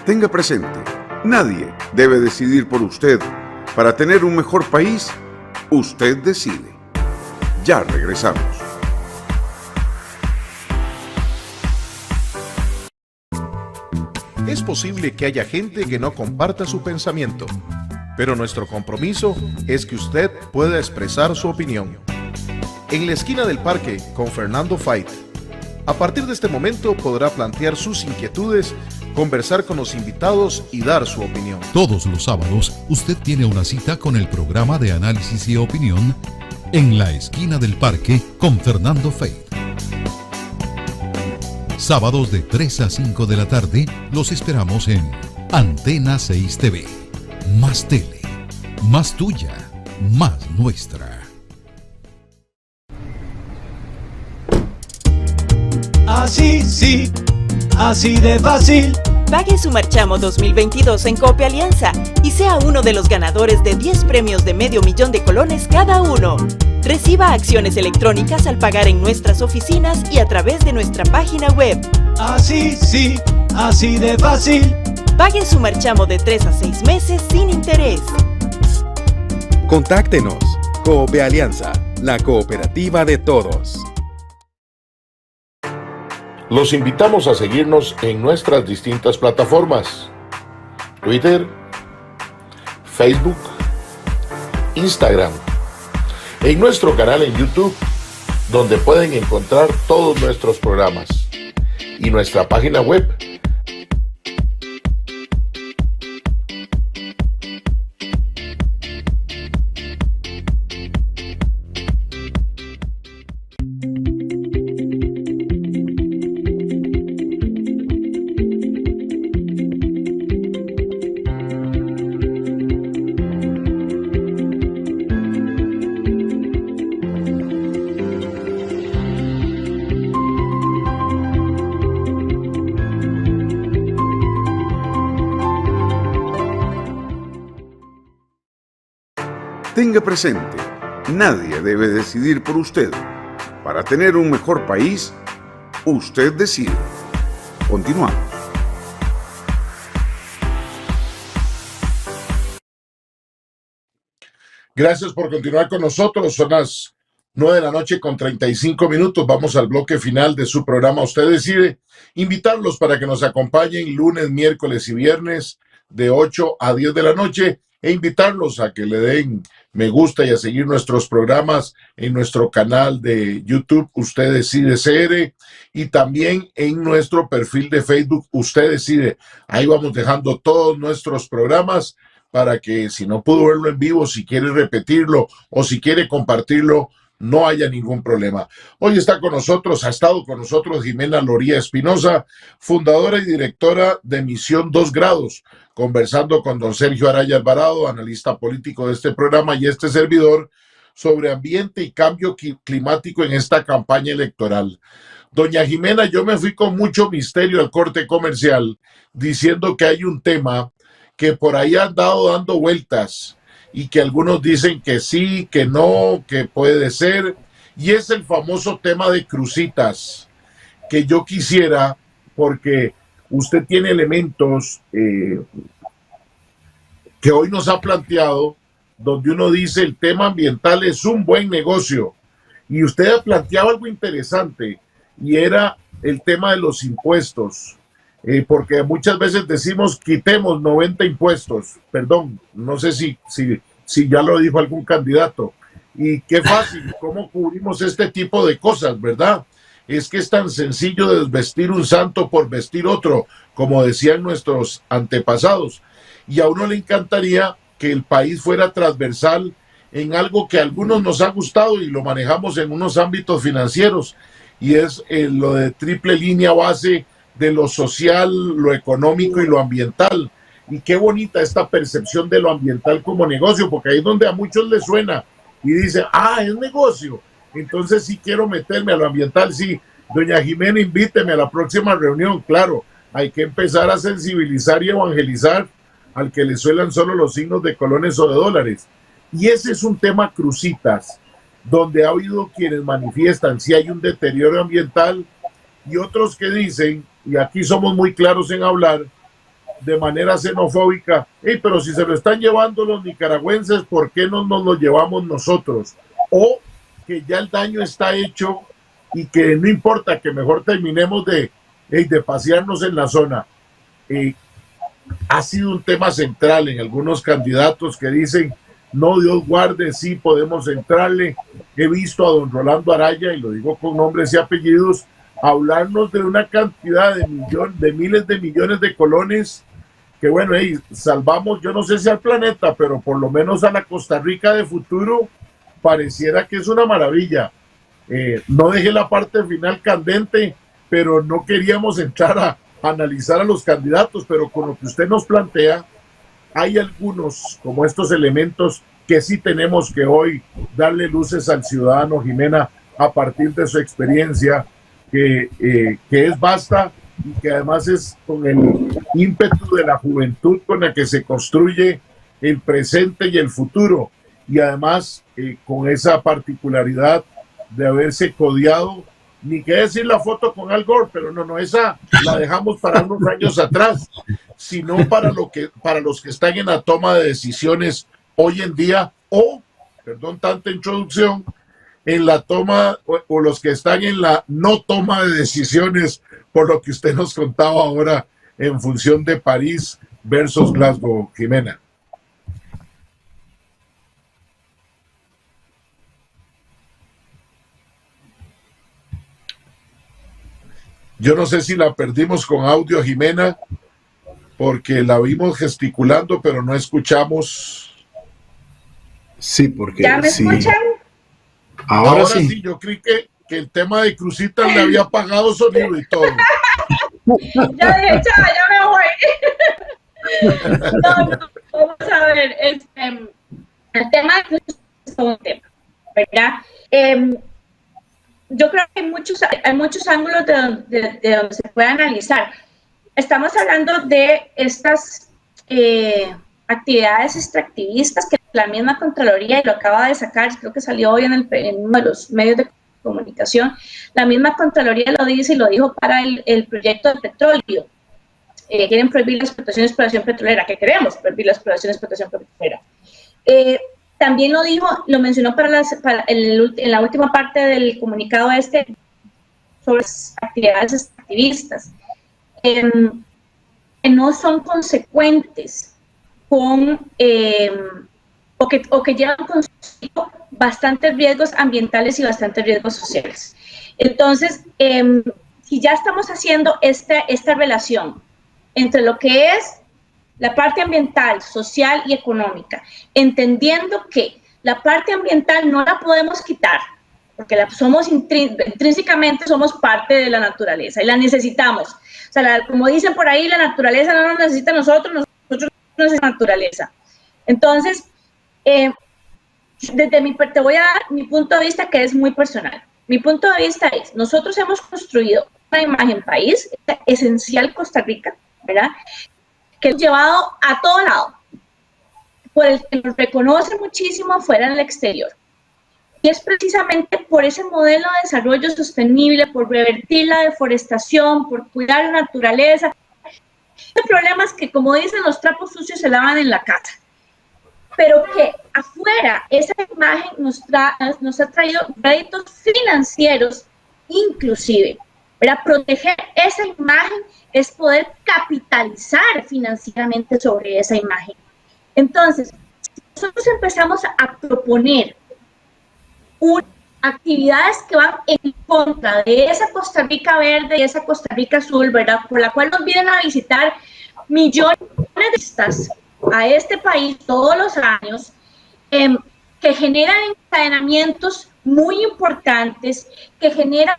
Tenga presente, nadie debe decidir por usted. Para tener un mejor país, usted decide. Ya regresamos. Es posible que haya gente que no comparta su pensamiento, pero nuestro compromiso es que usted pueda expresar su opinión. En la esquina del parque con Fernando Fait. A partir de este momento podrá plantear sus inquietudes, conversar con los invitados y dar su opinión. Todos los sábados usted tiene una cita con el programa de análisis y opinión en la esquina del parque con Fernando Fait. Sábados de 3 a 5 de la tarde los esperamos en Antena 6 TV. Más tele, más tuya, más nuestra. Así sí, así de fácil. Pague su marchamo 2022 en Cope Alianza y sea uno de los ganadores de 10 premios de $500,000 colones cada uno. Reciba acciones electrónicas al pagar en nuestras oficinas y a través de nuestra página web. Así sí, así de fácil. Pague su marchamo de 3 a 6 meses sin interés. Contáctenos. Cope Alianza, la cooperativa de todos. Los invitamos a seguirnos en nuestras distintas plataformas: Twitter, Facebook, Instagram, en nuestro canal en YouTube, donde pueden encontrar todos nuestros programas, y nuestra página web. Tenga presente, Nadie debe decidir por usted. Para tener un mejor país, usted decide. Continuamos. Gracias por continuar con nosotros. Son las 9:35 p.m. Vamos al bloque final de su programa Usted Decide. Invitarlos para que nos acompañen lunes, miércoles y viernes de 8 a 10 de la noche e invitarlos a que le den me gusta y a seguir nuestros programas en nuestro canal de YouTube Usted Decide CR y también en nuestro perfil de Facebook Usted Decide. Ahí vamos dejando todos nuestros programas para que si no pudo verlo en vivo, si quiere repetirlo o si quiere compartirlo, no haya ningún problema. Hoy está con nosotros, ha estado con nosotros Jimena Loría Espinosa, fundadora y directora de Misión 2 Grados, conversando con don Sergio Araya Alvarado, analista político de este programa y este servidor, sobre ambiente y cambio climático en esta campaña electoral. Doña Jimena, yo me fui con mucho misterio al corte comercial, diciendo que hay un tema que por ahí han dado dando vueltas y que algunos dicen que sí, que no, que puede ser, y es el famoso tema de crucitas, que yo quisiera, porque usted tiene elementos que hoy nos ha planteado, donde uno dice el tema ambiental es un buen negocio, y usted ha planteado algo interesante, y era el tema de los impuestos. Porque muchas veces decimos quitemos 90 impuestos, perdón, no sé si ya lo dijo algún candidato, y qué fácil, cómo cubrimos este tipo de cosas, ¿verdad? Es que es tan sencillo desvestir un santo por vestir otro, como decían nuestros antepasados, y a uno le encantaría que el país fuera transversal en algo que a algunos nos ha gustado y lo manejamos en unos ámbitos financieros, y es lo de triple línea base de lo social, lo económico y lo ambiental. Y qué bonita esta percepción de lo ambiental como negocio, porque ahí es donde a muchos les suena y dicen, es negocio, entonces sí quiero meterme a lo ambiental. Sí, doña Jimena, invíteme a la próxima reunión. Claro, hay que empezar a sensibilizar y evangelizar al que le suelan solo los signos de colones o de dólares. Y ese es un tema crucitas, donde ha habido quienes manifiestan si hay un deterioro ambiental y otros que dicen, y aquí somos muy claros en hablar, de manera xenofóbica, pero si se lo están llevando los nicaragüenses, ¿por qué no nos lo llevamos nosotros? O que ya el daño está hecho y que no importa, que mejor terminemos de pasearnos en la zona. Ha sido un tema central en algunos candidatos que dicen, no, Dios guarde, sí podemos entrarle. He visto a don Rolando Araya, y lo digo con nombres y apellidos, hablarnos de una cantidad de miles de millones de colones que bueno, salvamos, yo no sé si al planeta, pero por lo menos a la Costa Rica de futuro pareciera que es una maravilla. No dejé la parte final candente, pero no queríamos entrar a analizar a los candidatos, pero con lo que usted nos plantea, hay algunos como estos elementos que sí tenemos que hoy darle luces al ciudadano, Jimena, a partir de su experiencia, que es vasta y que además es con el ímpetu de la juventud con la que se construye el presente y el futuro, y además con esa particularidad de haberse codeado, ni que decir la foto con Al Gore, pero no, esa la dejamos para unos años atrás, sino para los que están en la toma de decisiones hoy en día, o, perdón tanta introducción, en la toma o los que están en la no toma de decisiones, por lo que usted nos contaba ahora en función de París versus Glasgow, Jimena. Yo no sé si la perdimos con audio, Jimena, porque la vimos gesticulando, pero no escuchamos. Sí, porque... ¿Ya me escuchan? Ahora sí, yo creí que el tema de crucitas le había apagado sonido y todo. Ya dije, ya me voy. No, vamos a ver, el tema de crucitas es un tema, ¿verdad? Yo creo que hay muchos ángulos de donde se puede analizar. Estamos hablando de estas actividades extractivistas que la misma Contraloría, y lo acaba de sacar, creo que salió hoy en uno de los medios de comunicación, la misma Contraloría lo dice y lo dijo para el proyecto de petróleo. Quieren prohibir la explotación y exploración petrolera, que queremos prohibir la exploración y explotación petrolera. También lo dijo, lo mencionó en la última parte del comunicado sobre las actividades extractivistas, que no son consecuentes con, o que llevan consigo bastantes riesgos ambientales y bastantes riesgos sociales. Entonces, si ya estamos haciendo esta relación entre lo que es la parte ambiental, social y económica, entendiendo que la parte ambiental no la podemos quitar, porque intrínsecamente somos parte de la naturaleza y la necesitamos. O sea, como dicen por ahí, la naturaleza no nos necesita a nosotros necesitamos la naturaleza. Entonces, te voy a dar mi punto de vista, que es muy personal. Mi punto de vista es, nosotros hemos construido una imagen país, esencial Costa Rica, ¿verdad?, que hemos llevado a todo lado, por el que nos reconoce muchísimo afuera en el exterior. Y es precisamente por ese modelo de desarrollo sostenible, por revertir la deforestación, por cuidar la naturaleza. El problema es que, como dicen, los trapos sucios se lavan en la casa. Pero que afuera esa imagen nos ha traído réditos financieros inclusive. Para proteger esa imagen es poder capitalizar financieramente sobre esa imagen. Entonces, si nosotros empezamos a proponer actividades que van en contra de esa Costa Rica verde y esa Costa Rica azul, ¿verdad?, por la cual nos vienen a visitar millones de turistas a este país todos los años, que generan encadenamientos muy importantes, que generan,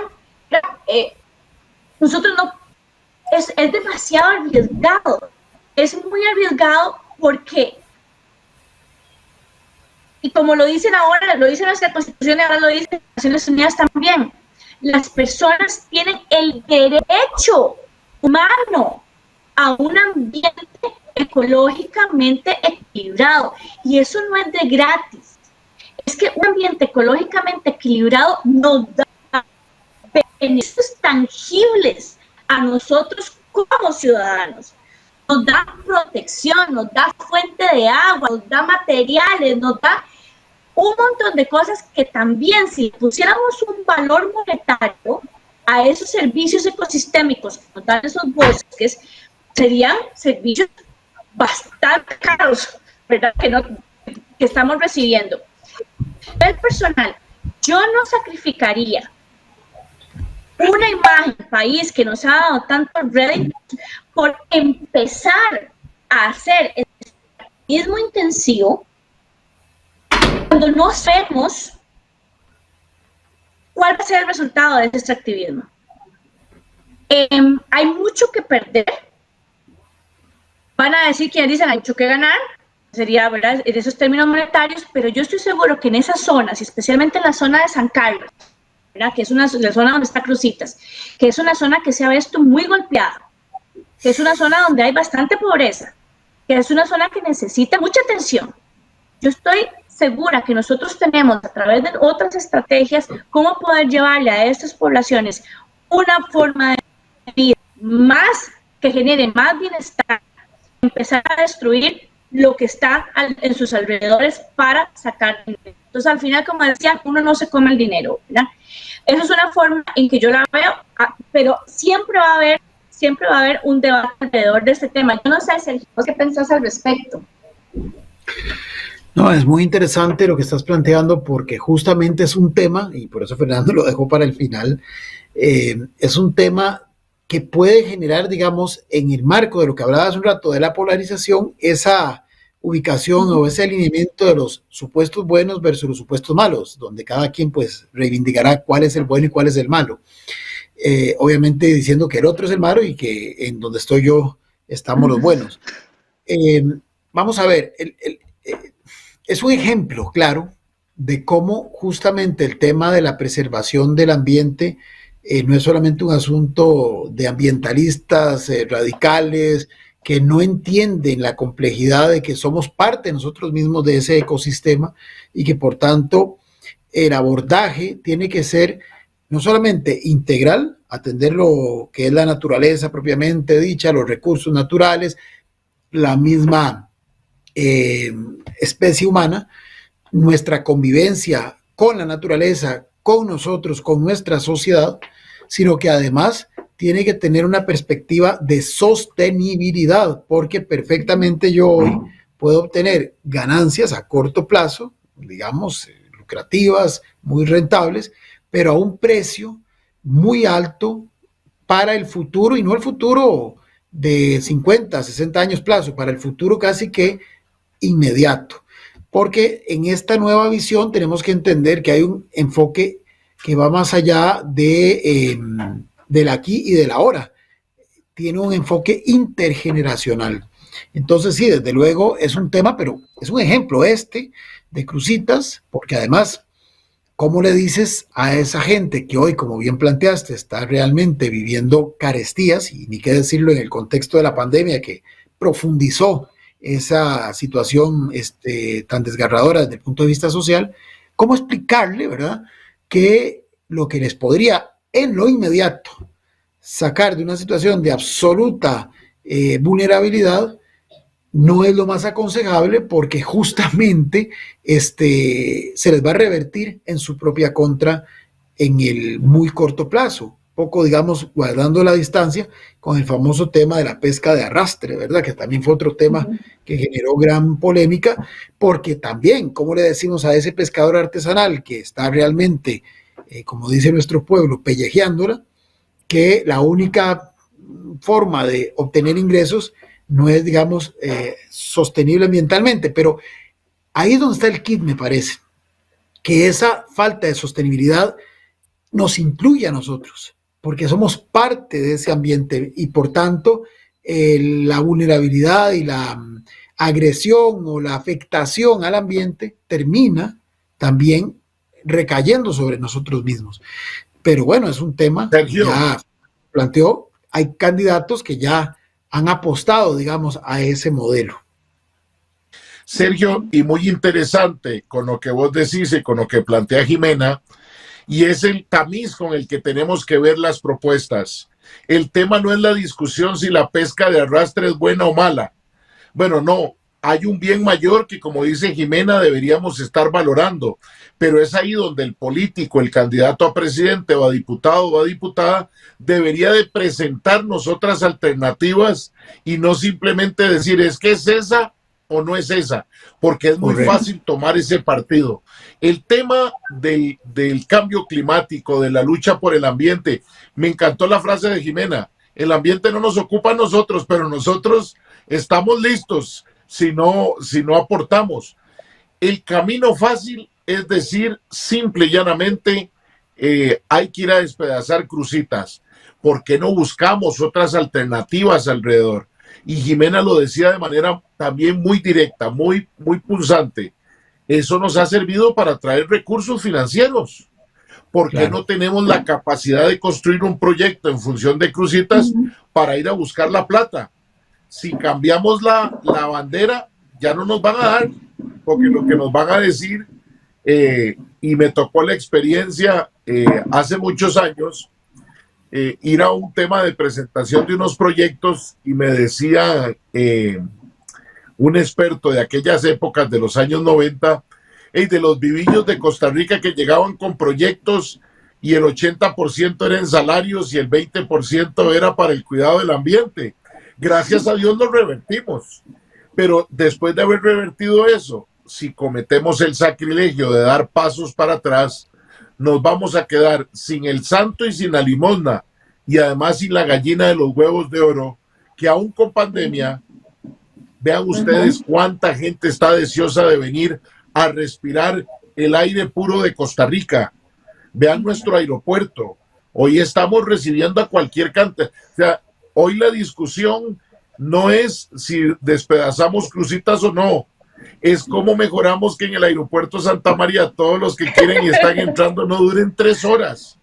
es demasiado arriesgado, es muy arriesgado porque, y como lo dicen ahora, lo dice nuestra Constitución y ahora lo dicen las Naciones Unidas también, las personas tienen el derecho humano a un ambiente ecológicamente equilibrado, y eso no es de gratis. Es que un ambiente ecológicamente equilibrado nos da beneficios tangibles a nosotros como ciudadanos. Nos da protección, nos da fuente de agua, nos da materiales, nos da un montón de cosas que también, si pusiéramos un valor monetario a esos servicios ecosistémicos que nos dan esos bosques, serían servicios bastante caros, ¿verdad?, que estamos recibiendo. El personal, yo no sacrificaría una imagen país que nos ha dado tantos réditos por empezar a hacer el extractivismo intensivo cuando no sabemos cuál va a ser el resultado de ese extractivismo. Hay mucho que perder. Van a decir quienes dicen hay mucho que ganar, sería, ¿verdad?, en esos términos monetarios, pero yo estoy seguro que en esas zonas, y especialmente en la zona de San Carlos, ¿verdad?, que es la zona donde está Cruzitas, que es una zona que se ha visto muy golpeada, que es una zona donde hay bastante pobreza, que es una zona que necesita mucha atención. Yo estoy segura que nosotros tenemos, a través de otras estrategias, cómo poder llevarle a estas poblaciones una forma de vida más que genere más bienestar, empezar a destruir lo que está en sus alrededores para sacar dinero. Entonces, al final, como decían, uno no se come el dinero, ¿verdad? Esa es una forma en que yo la veo, pero siempre va a haber un debate alrededor de este tema. Yo no sé, Sergio, ¿qué pensás al respecto? No, es muy interesante lo que estás planteando, porque justamente es un tema, y por eso Fernando lo dejó para el final, es un tema que puede generar, digamos, en el marco de lo que hablaba hace un rato de la polarización, esa ubicación o ese alineamiento de los supuestos buenos versus los supuestos malos, donde cada quien pues reivindicará cuál es el bueno y cuál es el malo. Obviamente diciendo que el otro es el malo y que en donde estoy yo estamos los buenos. Vamos a ver, es un ejemplo claro de cómo justamente el tema de la preservación del ambiente no es solamente un asunto de ambientalistas radicales que no entienden la complejidad de que somos parte nosotros mismos de ese ecosistema y que por tanto el abordaje tiene que ser no solamente integral, atender lo que es la naturaleza propiamente dicha, los recursos naturales, la misma especie humana, nuestra convivencia con la naturaleza, con nosotros, con nuestra sociedad, sino que además tiene que tener una perspectiva de sostenibilidad, porque perfectamente yo hoy puedo obtener ganancias a corto plazo, digamos, lucrativas, muy rentables, pero a un precio muy alto para el futuro, y no el futuro de 50, 60 años plazo, para el futuro casi que inmediato. Porque en esta nueva visión tenemos que entender que hay un enfoque que va más allá del aquí y del ahora. Tiene un enfoque intergeneracional. Entonces, sí, desde luego es un tema, pero es un ejemplo de Cruzitas, porque además, ¿cómo le dices a esa gente que hoy, como bien planteaste, está realmente viviendo carestías, y ni qué decirlo en el contexto de la pandemia que profundizó esa situación tan desgarradora desde el punto de vista social? ¿Cómo explicarle, verdad, que lo que les podría en lo inmediato sacar de una situación de absoluta vulnerabilidad no es lo más aconsejable, porque justamente se les va a revertir en su propia contra en el muy corto plazo? Poco, digamos, guardando la distancia con el famoso tema de la pesca de arrastre, ¿verdad? Que también fue otro tema que generó gran polémica, porque también, ¿cómo le decimos a ese pescador artesanal que está realmente, como dice nuestro pueblo, pellejeándola, que la única forma de obtener ingresos no es, digamos, sostenible ambientalmente? Pero ahí es donde está el kit, me parece, que esa falta de sostenibilidad nos incluye a nosotros, porque somos parte de ese ambiente, y por tanto la vulnerabilidad y la agresión o la afectación al ambiente termina también recayendo sobre nosotros mismos. Pero bueno, es un tema que ya planteó. Hay candidatos que ya han apostado, digamos, a ese modelo. Sergio, y muy interesante con lo que vos decís y con lo que plantea Jimena, y es el tamiz con el que tenemos que ver las propuestas. El tema no es la discusión si la pesca de arrastre es buena o mala. Bueno, no, hay un bien mayor que, como dice Jimena, deberíamos estar valorando, pero es ahí donde el político, el candidato a presidente o a diputado o a diputada, debería de presentarnos otras alternativas y no simplemente decir es que es esa o no es esa, porque es muy fácil tomar ese partido. El tema del cambio climático, de la lucha por el ambiente, me encantó la frase de Jimena: el ambiente no nos ocupa a nosotros, pero nosotros estamos listos si no aportamos. El camino fácil es decir simple y llanamente hay que ir a despedazar Cruzitas. ¿Por qué no buscamos otras alternativas alrededor? Y Jimena lo decía de manera también muy directa, muy punzante. Eso nos ha servido para traer recursos financieros. ¿Por qué no tenemos la capacidad de construir un proyecto en función de Cruzitas para ir a buscar la plata? Si cambiamos la bandera, ya no nos van a dar, porque lo que nos van a decir, y me tocó la experiencia hace muchos años, ir a un tema de presentación de unos proyectos, y me decía un experto de aquellas épocas de los años 90, de los vivillos de Costa Rica que llegaban con proyectos y el 80% eran salarios y el 20% era para el cuidado del ambiente. Gracias a Dios lo revertimos, pero después de haber revertido eso, si cometemos el sacrilegio de dar pasos para atrás, nos vamos a quedar sin el santo y sin la limosna, y además sin la gallina de los huevos de oro, que aún con pandemia, vean ustedes cuánta gente está deseosa de venir a respirar el aire puro de Costa Rica. Vean nuestro aeropuerto. Hoy estamos recibiendo a cualquier cantidad. O sea, hoy la discusión no es si despedazamos Cruzitas o no, es cómo mejoramos que en el aeropuerto Santa María todos los que quieren y están entrando no duren 3 horas.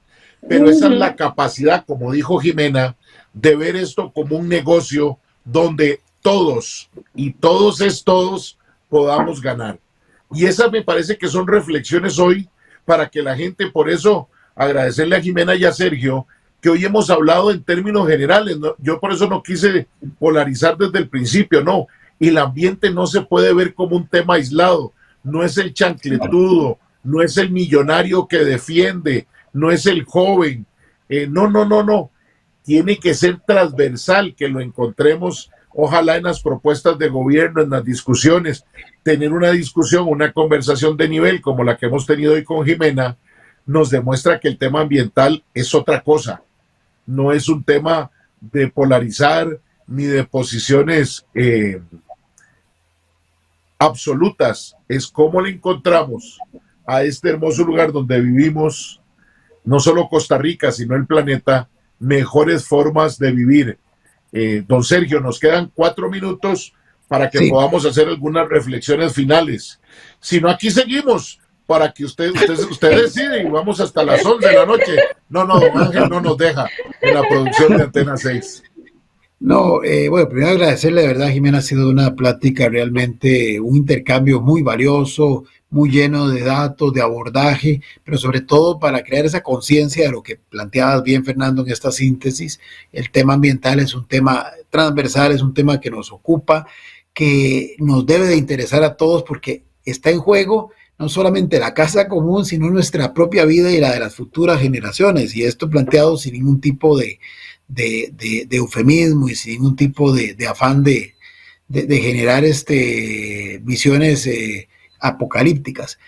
Pero esa es la capacidad, como dijo Jimena, de ver esto como un negocio donde todos, y todos es todos, podamos ganar. Y esas me parece que son reflexiones hoy para que la gente, por eso agradecerle a Jimena y a Sergio, que hoy hemos hablado en términos generales, ¿no? Yo por eso no quise polarizar desde el principio, no. Y el ambiente no se puede ver como un tema aislado, no es el chancletudo, no es el millonario que defiende, no es el joven, no. Tiene que ser transversal, que lo encontremos, ojalá en las propuestas de gobierno, en las discusiones, tener una discusión, una conversación de nivel como la que hemos tenido hoy con Jimena, nos demuestra que el tema ambiental es otra cosa, no es un tema de polarizar ni de posiciones absolutas, es cómo le encontramos a este hermoso lugar donde vivimos, no solo Costa Rica, sino el planeta, mejores formas de vivir. Don Sergio, nos quedan 4 minutos para que podamos hacer algunas reflexiones finales. Si no, aquí seguimos para que usted decide y vamos hasta las 11 de la noche. No, don Ángel no nos deja en la producción de Antena 6. No, bueno, primero agradecerle, de verdad, Jimena, ha sido una plática realmente, un intercambio muy valioso, muy lleno de datos, de abordaje, pero sobre todo para crear esa conciencia de lo que planteabas bien, Fernando, en esta síntesis. El tema ambiental es un tema transversal, es un tema que nos ocupa, que nos debe de interesar a todos porque está en juego no solamente la casa común, sino nuestra propia vida y la de las futuras generaciones. Y esto planteado sin ningún tipo de eufemismo y sin ningún tipo de afán de generar visiones apocalípticas.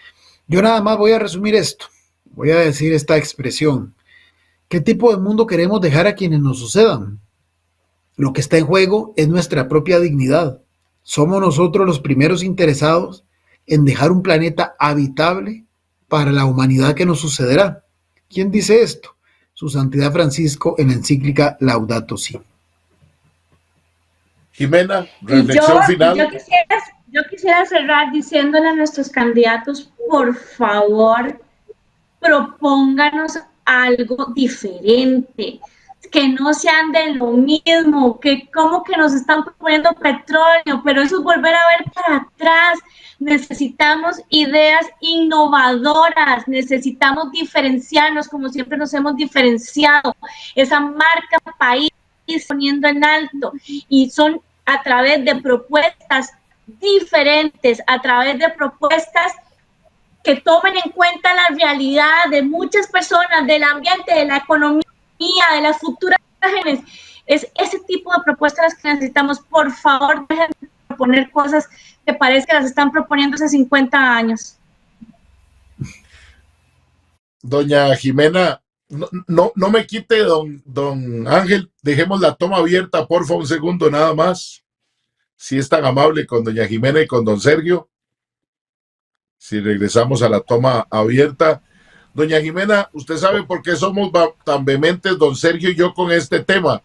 Yo nada más voy a resumir esto, voy a decir esta expresión. ¿Qué tipo de mundo queremos dejar a quienes nos sucedan? Lo que está en juego es nuestra propia dignidad. Somos nosotros los primeros interesados en dejar un planeta habitable para la humanidad que nos sucederá. ¿Quién dice esto? Su Santidad Francisco en la encíclica Laudato Si. Jimena, reflexión final. Yo quisiera cerrar diciéndole a nuestros candidatos, por favor, propónganos algo diferente, que no sean de lo mismo, que como que nos están proponiendo petróleo, pero eso es volver a ver para atrás. Necesitamos ideas innovadoras, necesitamos diferenciarnos como siempre nos hemos diferenciado, esa marca país poniendo en alto, y son a través de propuestas diferentes, a través de propuestas que tomen en cuenta la realidad de muchas personas, del ambiente, de la economía, de las futuras generaciones. Es ese tipo de propuestas las que necesitamos. Por favor, dejen de proponer cosas que parece que las están proponiendo hace 50 años. Doña Jimena, no me quite, don Ángel, dejemos la toma abierta, porfa, un segundo nada más. Si es tan amable con doña Jimena y con don Sergio. Si regresamos a la toma abierta. Doña Jimena, ¿usted sabe por qué somos tan vehementes, don Sergio y yo, con este tema?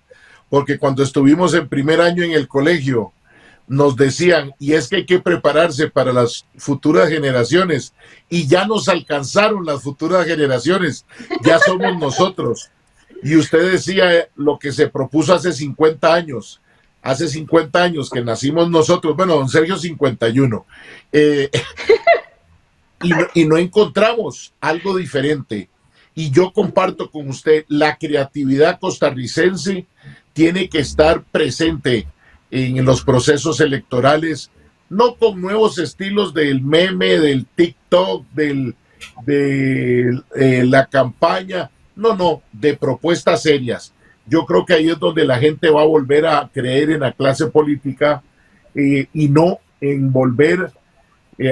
Porque cuando estuvimos en primer año en el colegio, nos decían, y es que hay que prepararse para las futuras generaciones, y ya nos alcanzaron las futuras generaciones, ya somos nosotros. Y usted decía lo que se propuso hace 50 años, que nacimos nosotros, bueno, don Sergio 51, y no encontramos algo diferente. Y yo comparto con usted, la creatividad costarricense tiene que estar presente en los procesos electorales, no con nuevos estilos del meme, del TikTok, de la campaña, no, de propuestas serias. Yo creo que ahí es donde la gente va a volver a creer en la clase política y no en volver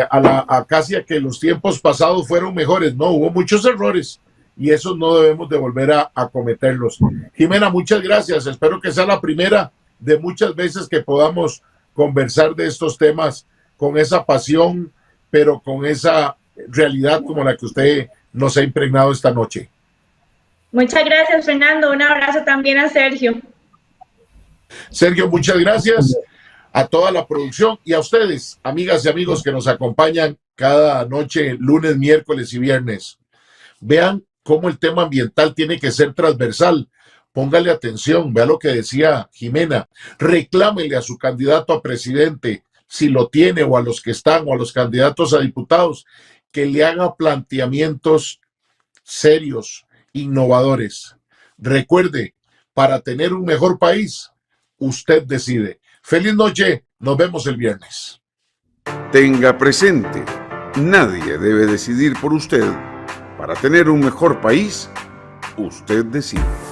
a casi a que los tiempos pasados fueron mejores. No, hubo muchos errores y esos no debemos de volver a cometerlos. Jimena, muchas gracias. Espero que sea la primera de muchas veces que podamos conversar de estos temas con esa pasión, pero con esa realidad como la que usted nos ha impregnado esta noche. Muchas gracias, Fernando. Un abrazo también a Sergio. Sergio, muchas gracias a toda la producción y a ustedes, amigas y amigos que nos acompañan cada noche, lunes, miércoles y viernes. Vean cómo el tema ambiental tiene que ser transversal, póngale atención, vea lo que decía Jimena, reclámele a su candidato a presidente, si lo tiene, o a los que están, o a los candidatos a diputados, que le haga planteamientos serios, innovadores. Recuerde, para tener un mejor país, usted decide. Feliz noche, nos vemos el viernes. Tenga presente, nadie debe decidir por usted. Para tener un mejor país, usted decide.